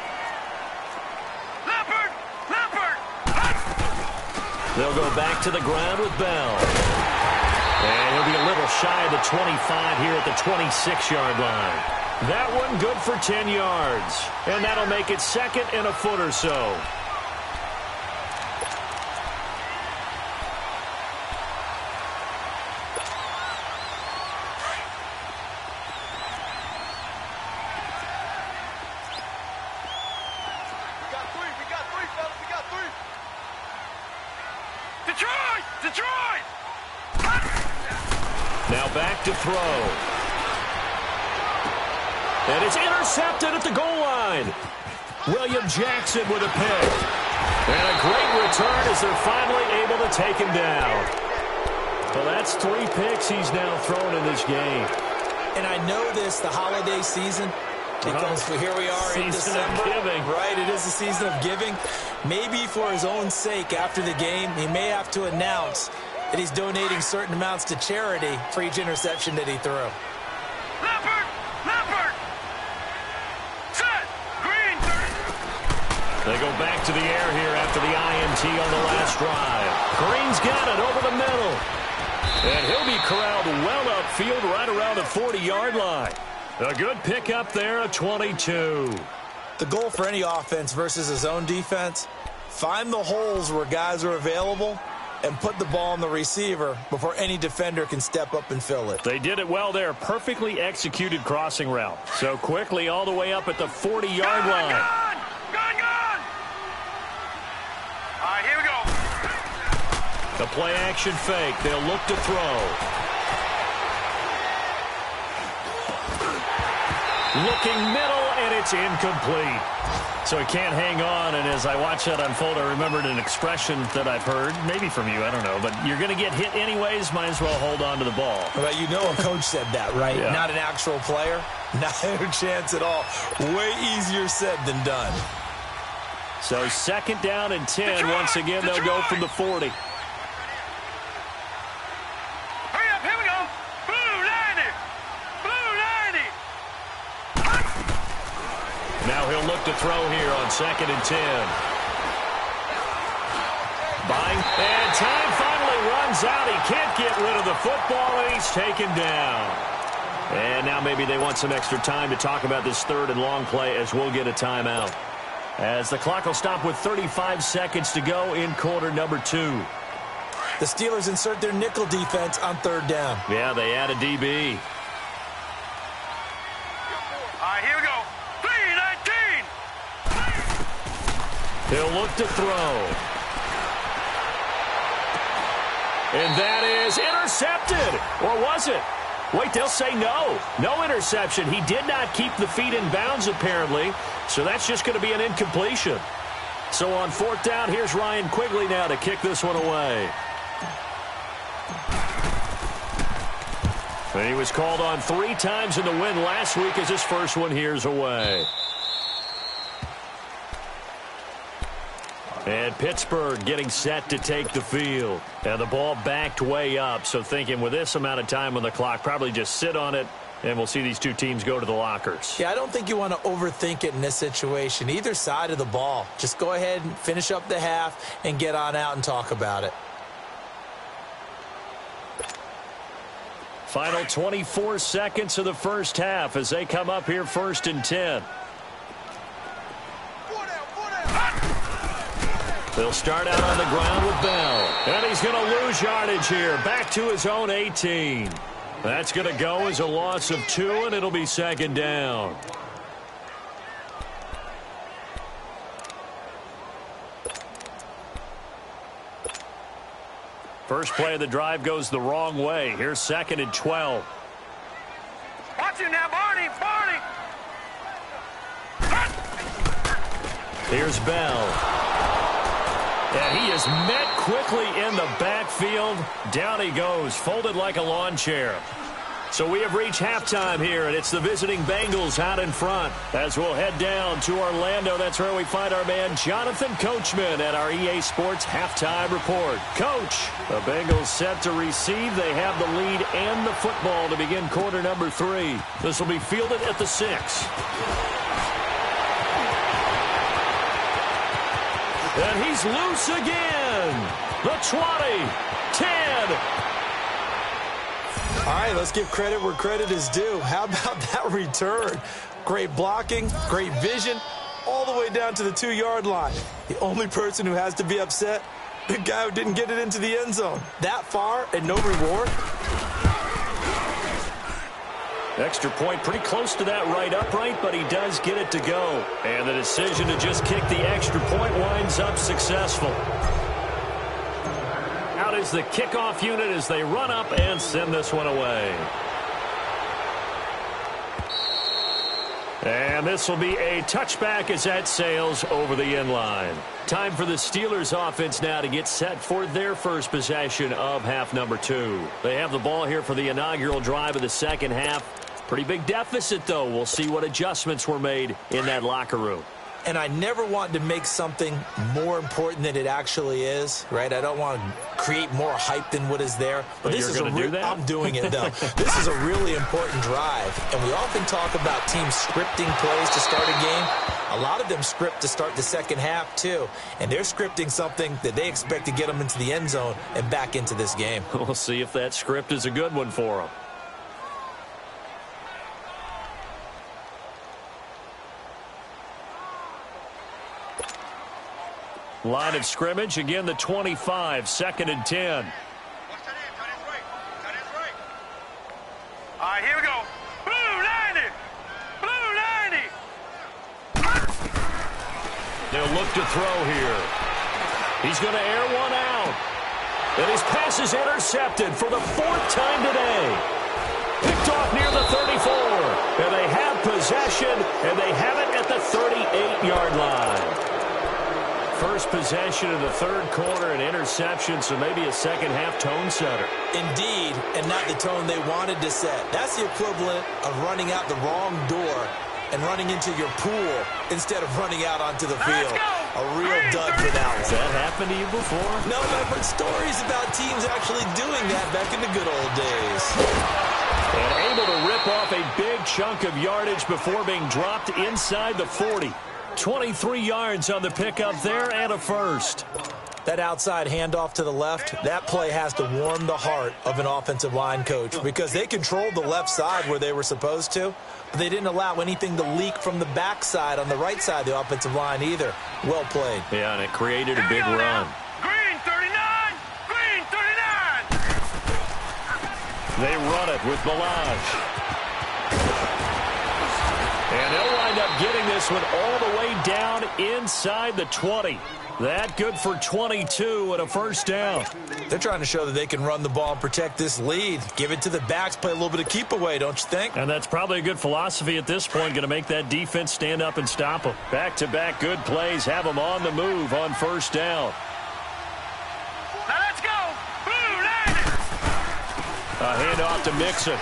Leopard! They'll go back to the ground with Bell. And he'll be a little shy of the 25 here at the 26-yard line. That one good for 10 yards. And that'll make it 2nd and a foot or so. Detroit! Now back to throw. And it's intercepted at the goal line. William Jackson with a pick. And a great return as they're finally able to take him down. Well, that's 3 picks he's now thrown in this game. And I know this, the holiday season, because here we are in December. Right, it is the season of giving. Maybe for his own sake, after the game, he may have to announce that he's donating certain amounts to charity for each interception that he threw. Leopard! Set! Green! They go back to the air here after the INT on the last drive. Green's got it over the middle. And he'll be corralled well upfield right around the 40-yard line. A good pickup there, a 22. The goal for any offense versus his own defense, find the holes where guys are available and put the ball on the receiver before any defender can step up and fill it. They did it well there. Perfectly executed crossing route. So quickly all the way up at the 40-yard line. Gone! All right, here we go. The play-action fake. They'll look to throw. Looking middle, and it's incomplete. So he can't hang on, and as I watch that unfold, I remembered an expression that I've heard, maybe from you, I don't know, but you're going to get hit anyways, might as well hold on to the ball. Well, you know a coach said that, right? Yeah. Not an actual player. Not a chance at all. Way easier said than done. So 2nd down and 10. Once again, they'll go from the 40. Hurry up, here we go. Blue 90. Now he'll look to throw here on 2nd and 10. And time finally runs out. He can't get rid of the football, and he's taken down. And now maybe they want some extra time to talk about this 3rd and long play as we'll get a timeout. As the clock will stop with 35 seconds to go in quarter number 2. The Steelers insert their nickel defense on 3rd down. Yeah, they add a DB. All right, here we go. 3-19. He'll look to throw. And that is intercepted. Or was it? Wait, they'll say no. No interception. He did not keep the feet in bounds, apparently. So that's just going to be an incompletion. So on 4th down, here's Ryan Quigley now to kick this one away. And he was called on 3 times in the win last week as his first one here's away. And Pittsburgh getting set to take the field. And the ball backed way up, so thinking with this amount of time on the clock, probably just sit on it, and we'll see these two teams go to the lockers. Yeah, I don't think you want to overthink it in this situation. Either side of the ball. Just go ahead and finish up the half and get on out and talk about it. Final 24 seconds of the first half as they come up here 1st and 10. They'll start out on the ground with Bell. And he's going to lose yardage here. Back to his own 18. That's going to go as a loss of 2, and it'll be 2nd down. First play of the drive goes the wrong way. Here's 2nd and 12. Watch him now, Barney. Barney. Here's Bell. And he is met quickly in the backfield. Down he goes, folded like a lawn chair. So we have reached halftime here, and it's the visiting Bengals out in front. As we'll head down to Orlando, that's where we find our man Jonathan Coachman at our EA Sports Halftime Report. Coach, the Bengals set to receive. They have the lead and the football to begin quarter number 3. This will be fielded at the 6. And he's loose again. The 20, 10. All right, let's give credit where credit is due. How about that return? Great blocking, great vision, all the way down to the 2-yard line. The only person who has to be upset, the guy who didn't get it into the end zone. That far and no reward. Extra point pretty close to that right upright, but he does get it to go. And the decision to just kick the extra point winds up successful. Out is the kickoff unit as they run up and send this one away. And this will be a touchback as that sails over the end line. Time for the Steelers offense now to get set for their first possession of half number 2. They have the ball here for the inaugural drive of the second half. Pretty big deficit, though. We'll see what adjustments were made in that locker room. And I never want to make something more important than it actually is, right? I don't want to create more hype than what is there. But this is I'm doing it, though. This is a really important drive. And we often talk about teams scripting plays to start a game. A lot of them script to start the second half, too. And they're scripting something that they expect to get them into the end zone and back into this game. We'll see if that script is a good one for them. Line of scrimmage, again the 25, 2nd and 10. All right, here we go. Blue 90. Blue 90. They'll look to throw here. He's going to air one out. And his pass is intercepted for the 4th time today. Picked off near the 34. And they have possession, and they have it at the 38-yard line. First possession of the third quarter, an interception, so maybe a second-half tone setter. Indeed, and not the tone they wanted to set. That's the equivalent of running out the wrong door and running into your pool instead of running out onto the field. A real dud for that one. Has that happened to you before? No, but I've heard stories about teams actually doing that back in the good old days. And able to rip off a big chunk of yardage before being dropped inside the 40. 23 yards on the pickup there and a first. That outside handoff to the left, that play has to warm the heart of an offensive line coach because they controlled the left side where they were supposed to, but they didn't allow anything to leak from the backside on the right side of the offensive line either. Well played. Yeah, and it created a big run. Green 39. Green 39. They run it with Balaj. And they'll wind up getting this one all the way down inside the 20. That good for 22 and a first down. They're trying to show that they can run the ball and protect this lead. Give it to the backs, play a little bit of keep away, don't you think? And that's probably a good philosophy at this point, going to make that defense stand up and stop them. Back-to-back good plays, have them on the move on first down. Now let's go. Blue 90. A handoff to Mixon.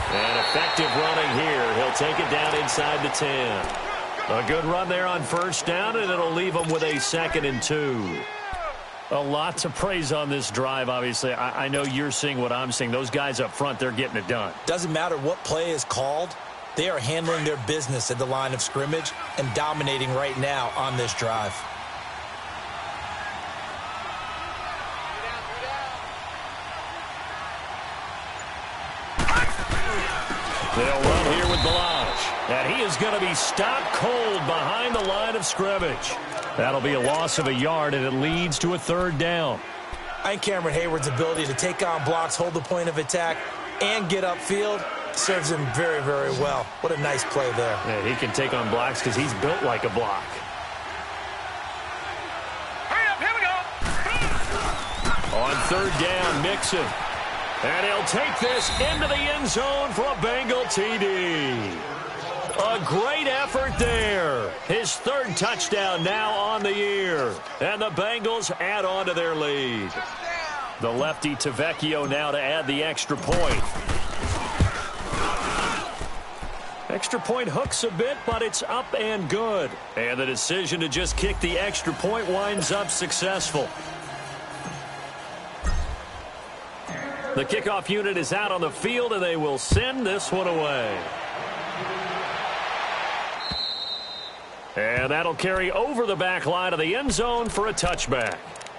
And effective running here. He'll take it down inside the 10. A good run there on first down, and it'll leave them with a 2nd and 2. A lot to praise on this drive, obviously. I know you're seeing what I'm seeing. Those guys up front, they're getting it done. Doesn't matter what play is called. They are handling their business at the line of scrimmage and dominating right now on this drive. They'll run here with Balaj. And he is going to be stopped cold behind the line of scrimmage. That'll be a loss of a yard, and it leads to a 3rd down. I think Cameron Hayward's ability to take on blocks, hold the point of attack, and get upfield serves him very, very well. What a nice play there. Yeah, he can take on blocks because he's built like a block. Hurry up, here we go. On 3rd down, Mixon. And he'll take this into the end zone for a Bengal TD. A great effort there. His 3rd touchdown now on the year. And the Bengals add on to their lead. The lefty Tavecchio now to add the extra point. Extra point hooks a bit, but it's up and good. And the decision to just kick the extra point winds up successful. The kickoff unit is out on the field, and they will send this one away. And that'll carry over the back line of the end zone for a touchback.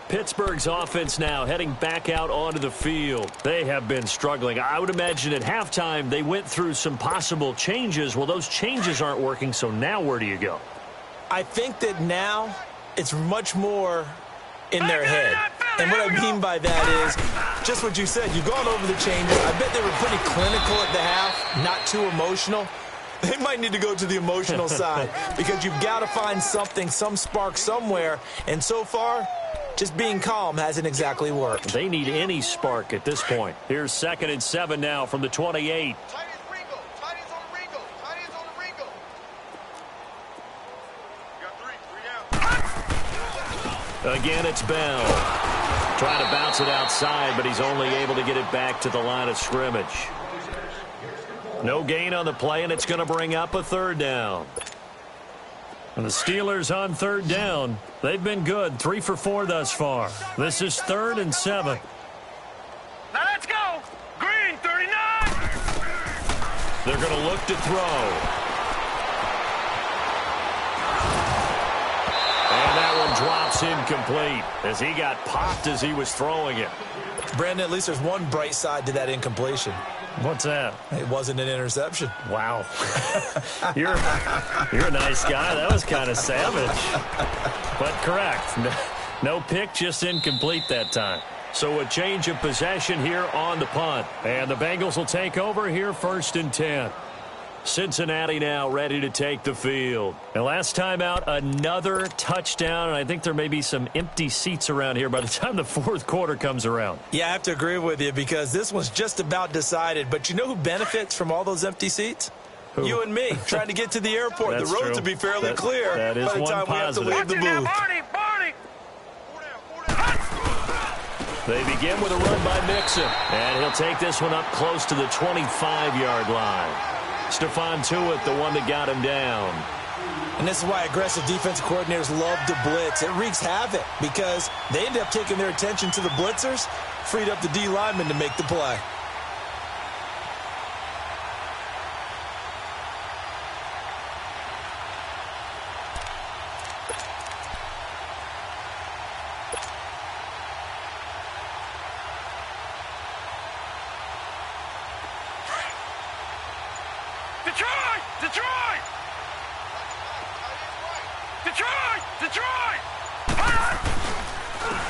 Pittsburgh's offense now heading back out onto the field. They have been struggling. I would imagine at halftime they went through some possible changes. Well, those changes aren't working, so now where do you go? I think that now it's much more in their head. And what I mean by that is just what you said. You've gone over the changes. I bet they were pretty clinical at the half, not too emotional. They might need to go to the emotional side because you've got to find something, some spark somewhere. And so far, just being calm hasn't exactly worked. They need any spark at this point. Here's 2nd and 7 now from the 28. Again, it's Bell. Trying to bounce it outside, but he's only able to get it back to the line of scrimmage. No gain on the play, and it's going to bring up a 3rd down. And the Steelers on 3rd down. They've been good, 3 for 4 thus far. This is 3rd and 7. Now let's go. Green, 39. They're going to look to throw. Drops incomplete as he got popped as he was throwing it. Brandon, at least there's one bright side to that incompletion. What's that? It wasn't an interception. Wow. You're a nice guy. That was kind of savage. But correct. No pick, just incomplete that time. So a change of possession here on the punt. And the Bengals will take over here 1st and 10. Cincinnati now ready to take the field. And last time out, another touchdown, and I think there may be some empty seats around here by the time the 4th quarter comes around. Yeah, I have to agree with you because this one's just about decided. But you know who benefits from all those empty seats? Who? You and me, trying to get to the airport. The roads will be fairly clear that is by the time we have to leave the booth. Barney. They begin with a run by Mixon, and he'll take this one up close to the 25-yard line. Stephon Tuitt, the one that got him down. And this is why aggressive defensive coordinators love to blitz. It wreaks havoc because they end up taking their attention to the blitzers, freed up the D lineman to make the play.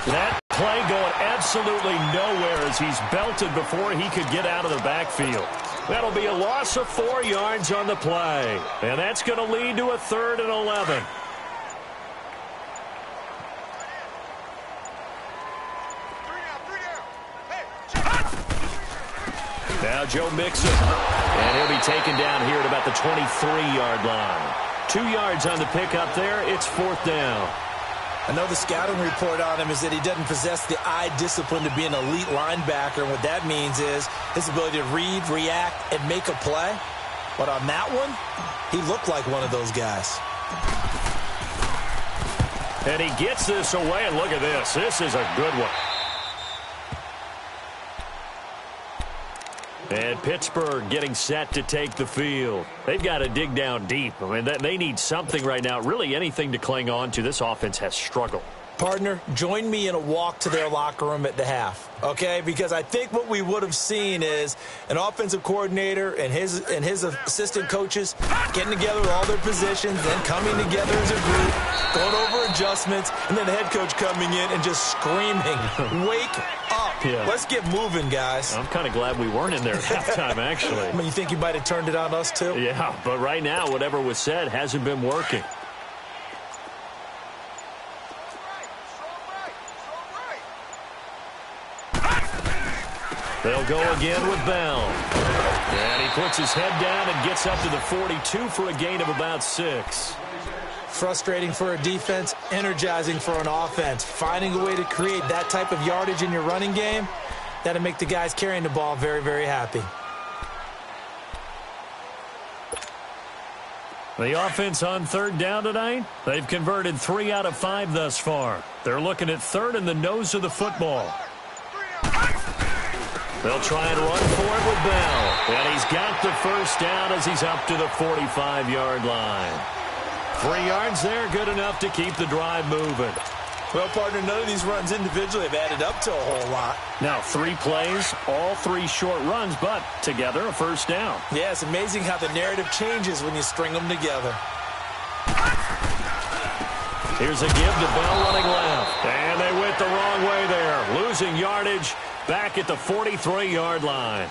That play going absolutely nowhere as he's belted before he could get out of the backfield. That'll be a loss of 4 yards on the play. And that's going to lead to a 3rd and 11. Now Joe Mixon. And he'll be taken down here at about the 23-yard line. 2 yards on the pickup there. It's 4th down. I know the scouting report on him is that he doesn't possess the eye discipline to be an elite linebacker. And what that means is his ability to read, react, and make a play. But on that one, he looked like one of those guys. And he gets this away, and look at this. This is a good one. And Pittsburgh getting set to take the field. They've got to dig down deep. I mean, they need something right now, really anything to cling on to. This offense has struggled. Partner, join me in a walk to their locker room at the half, okay? Because I think what we would have seen is an offensive coordinator and his assistant coaches getting together with all their positions, then coming together as a group, going over adjustments, and then the head coach coming in and just screaming, "Wake up. Yeah. Let's get moving, guys." I'm kind of glad we weren't in there at halftime, actually. I mean, you think you might have turned it on us, too? Yeah, but right now, whatever was said hasn't been working. They'll go again with Bell. And he puts his head down and gets up to the 42 for a gain of about 6. Frustrating for a defense, energizing for an offense. Finding a way to create that type of yardage in your running game, that'll make the guys carrying the ball very, very happy. The offense on third down tonight, they've converted 3 out of 5 thus far. They're looking at third in the nose of the football. They'll try and run for it with Bell. And he's got the first down as he's up to the 45-yard line. 3 yards there, good enough to keep the drive moving. Well, partner, none of these runs individually have added up to a whole lot. Now, 3 plays, all 3 short runs, but together a first down. Yeah, it's amazing how the narrative changes when you string them together. Here's a give to Bell running left. And they went the wrong way there. Losing yardage back at the 43-yard line.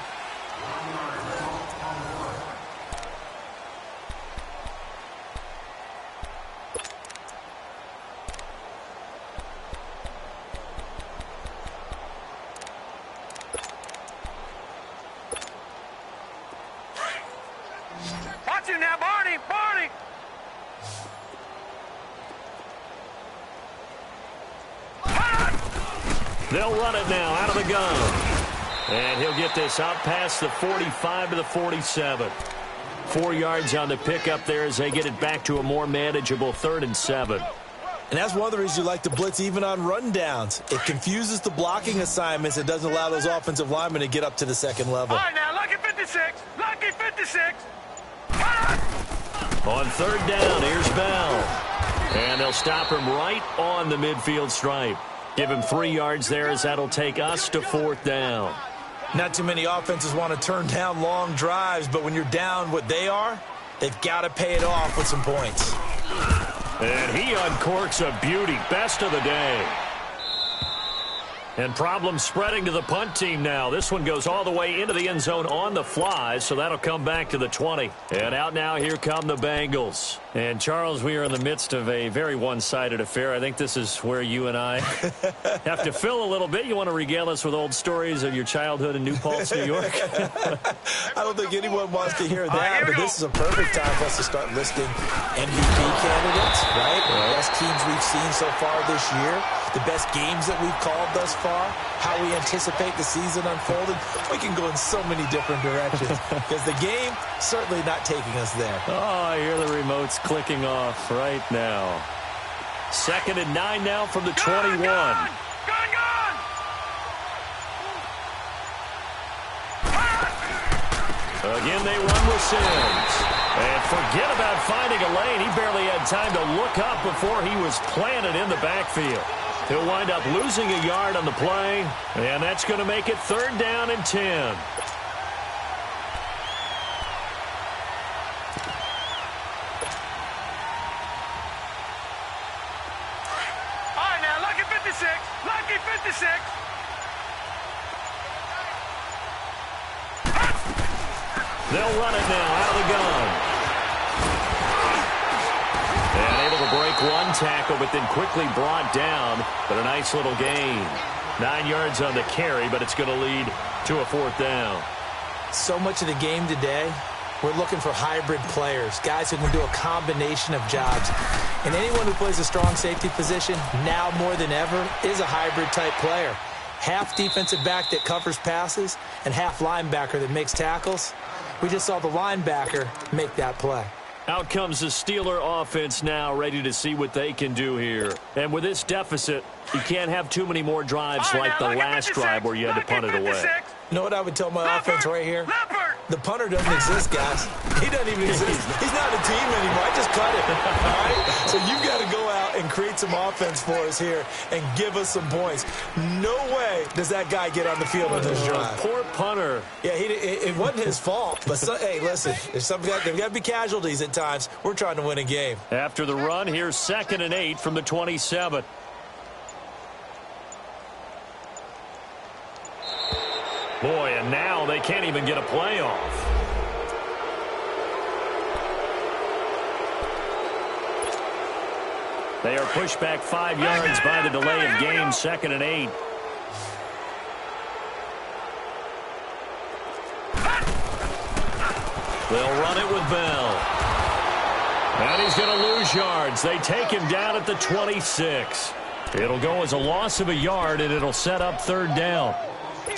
Watch him now, Barney! Barney! They'll run it now out of the gun. And he'll get this out past the 45 to the 47. 4 yards on the pickup there as they get it back to a more manageable 3rd and 7. And that's one of the reasons you like to blitz even on rundowns. It confuses the blocking assignments. It doesn't allow those offensive linemen to get up to the second level. All right, now, lucky 56. Lucky 56. On third down, here's Bell. And they'll stop him right on the midfield stripe. Give him 3 yards there as that'll take us to 4th down. Not too many offenses want to turn down long drives, but when you're down what they are, they've got to pay it off with some points. And he uncorks a beauty. Best of the day. And problems spreading to the punt team now. This one goes all the way into the end zone on the fly, so that'll come back to the 20. And out now, here come the Bengals. And, Charles, we are in the midst of a very one-sided affair. I think this is where you and I have to fill a little bit. You want to regale us with old stories of your childhood in New Paltz, New York? I don't think anyone wants to hear that, but this is a perfect time for us to start listing MVP candidates, right? The best teams we've seen so far this year, the best games that we've called thus far, how we anticipate the season unfolding. We can go in so many different directions because the game certainly not taking us there. Oh, I hear the remotes clicking off right now. 2nd and 9 now from the 21. Gone! Again, they run with Sims. And forget about finding a lane. He barely had time to look up before he was planted in the backfield. He'll wind up losing a yard on the play, and that's going to make it 3rd down and 10. All right, now, lucky 56. Lucky 56. They'll run it now out of the gun. And able to break one tackle, but then quickly brought down. But a nice little gain. 9 yards on the carry, but it's going to lead to a 4th down. So much of the game today, we're looking for hybrid players, guys who can do a combination of jobs. And anyone who plays a strong safety position, now more than ever, is a hybrid-type player. Half defensive back that covers passes and half linebacker that makes tackles. We just saw the linebacker make that play. Out comes the Steeler offense now, ready to see what they can do here. And with this deficit, you can't have too many more drives like the last drive where you had to punt it away. You know what I would tell my offense right here? The punter doesn't exist, guys. He doesn't even exist. He's not a team anymore. I just cut it. All right? So you've got to go out and create some offense for us here and give us some points. No way does that guy get on the field on this drive. Poor punter. Yeah, it wasn't his fault. But, hey, listen, there's got to be casualties at times. We're trying to win a game. After the run, here's 2nd and 8 from the 27. Boy, and now they can't even get a play off. They are pushed back 5 yards by the delay of game, 2nd and 8. They'll run it with Bell. And he's going to lose yards. They take him down at the 26. It'll go as a loss of a yard, and it'll set up 3rd down.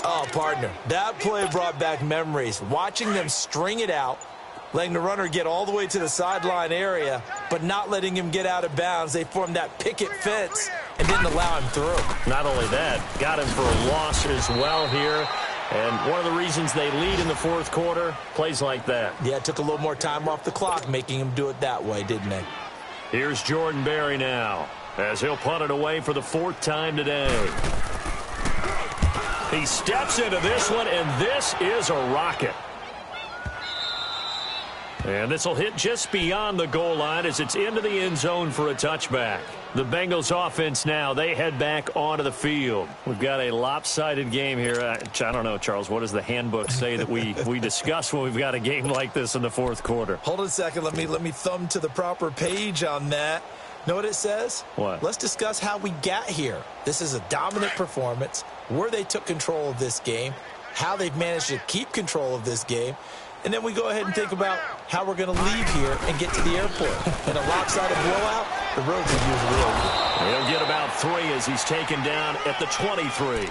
Oh, partner, that play brought back memories. Watching them string it out, letting the runner get all the way to the sideline area, but not letting him get out of bounds. They formed that picket fence and didn't allow him through. Not only that, got him for a loss as well here. And one of the reasons they lead in the 4th quarter, plays like that. Yeah, it took a little more time off the clock, making him do it that way, didn't they? Here's Jordan Berry now, as he'll punt it away for the 4th time today. He steps into this one, and this is a rocket. And this will hit just beyond the goal line as it's into the end zone for a touchback. The Bengals offense now, they head back onto the field. We've got a lopsided game here. I don't know, Charles, what does the handbook say that we discuss when we've got a game like this in the 4th quarter? Hold on a second. Let me thumb to the proper page on that. Know what it says? What? Let's discuss how we got here. This is a dominant performance, where they took control of this game, how they've managed to keep control of this game, and then we go ahead and think about how we're going to leave here and get to the airport. In a lopsided blowout, the roads are usually real. He'll get about 3 as he's taken down at the 23.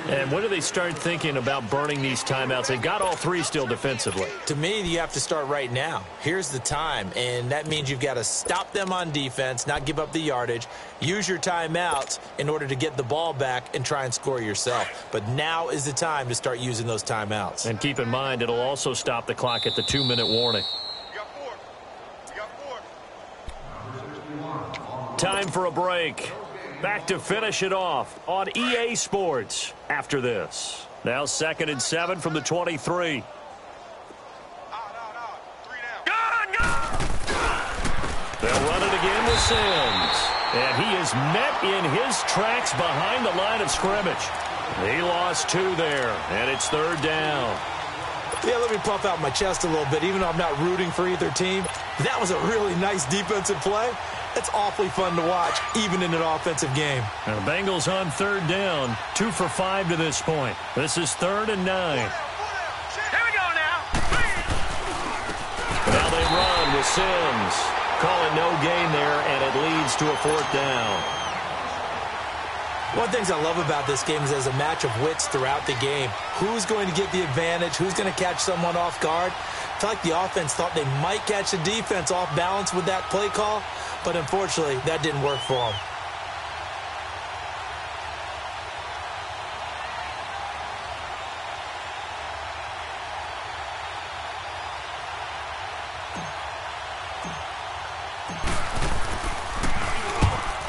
And when do they start thinking about burning these timeouts? They've got all 3 still defensively. To me, you have to start right now. Here's the time, and that means you've got to stop them on defense, not give up the yardage, use your timeouts in order to get the ball back and try and score yourself. But now is the time to start using those timeouts. And keep in mind, it'll also stop the clock at the 2-minute warning. Time for a break. Back to finish it off on EA Sports after this. Now 2nd and 7 from the 23. They'll run it again with Sims. And he is met in his tracks behind the line of scrimmage. He lost 2 there, and it's 3rd down. Yeah, let me puff out my chest a little bit, even though I'm not rooting for either team. That was a really nice defensive play. It's awfully fun to watch, even in an offensive game. And the Bengals on 3rd down, 2 for 5 to this point. This is 3rd and 9. Here we go now. Now they run with Sims. Call it no gain there, and it leads to a 4th down. One of the things I love about this game is there's a match of wits throughout the game. Who's going to get the advantage? Who's going to catch someone off guard? I feel like the offense thought they might catch the defense off balance with that play call, but unfortunately, that didn't work for them.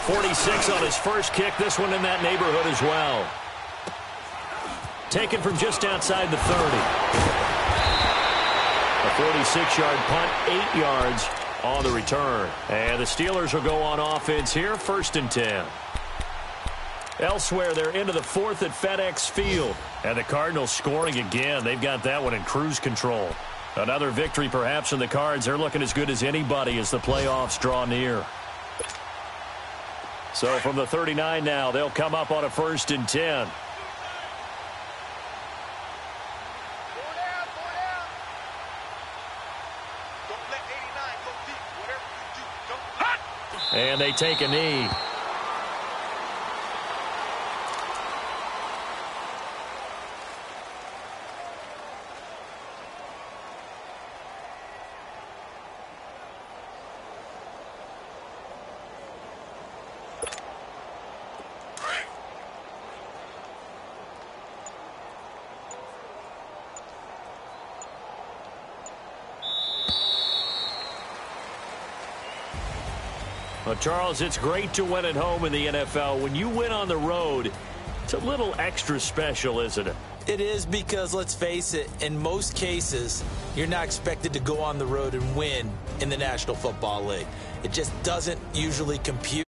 .46 on his first kick. This one in that neighborhood as well. Taken from just outside the 30. A 46-yard punt, 8 yards on the return. And the Steelers will go on offense here, 1st and 10. Elsewhere, they're into the 4th at FedEx Field. And the Cardinals scoring again. They've got that one in cruise control. Another victory perhaps in the Cards. They're looking as good as anybody as the playoffs draw near. So from the 39 now, they'll come up on a 1st and 10. And they take a knee. Well, Charles, it's great to win at home in the NFL. When you win on the road, it's a little extra special, isn't it? It is, because, let's face it, in most cases, you're not expected to go on the road and win in the National Football League. It just doesn't usually compute.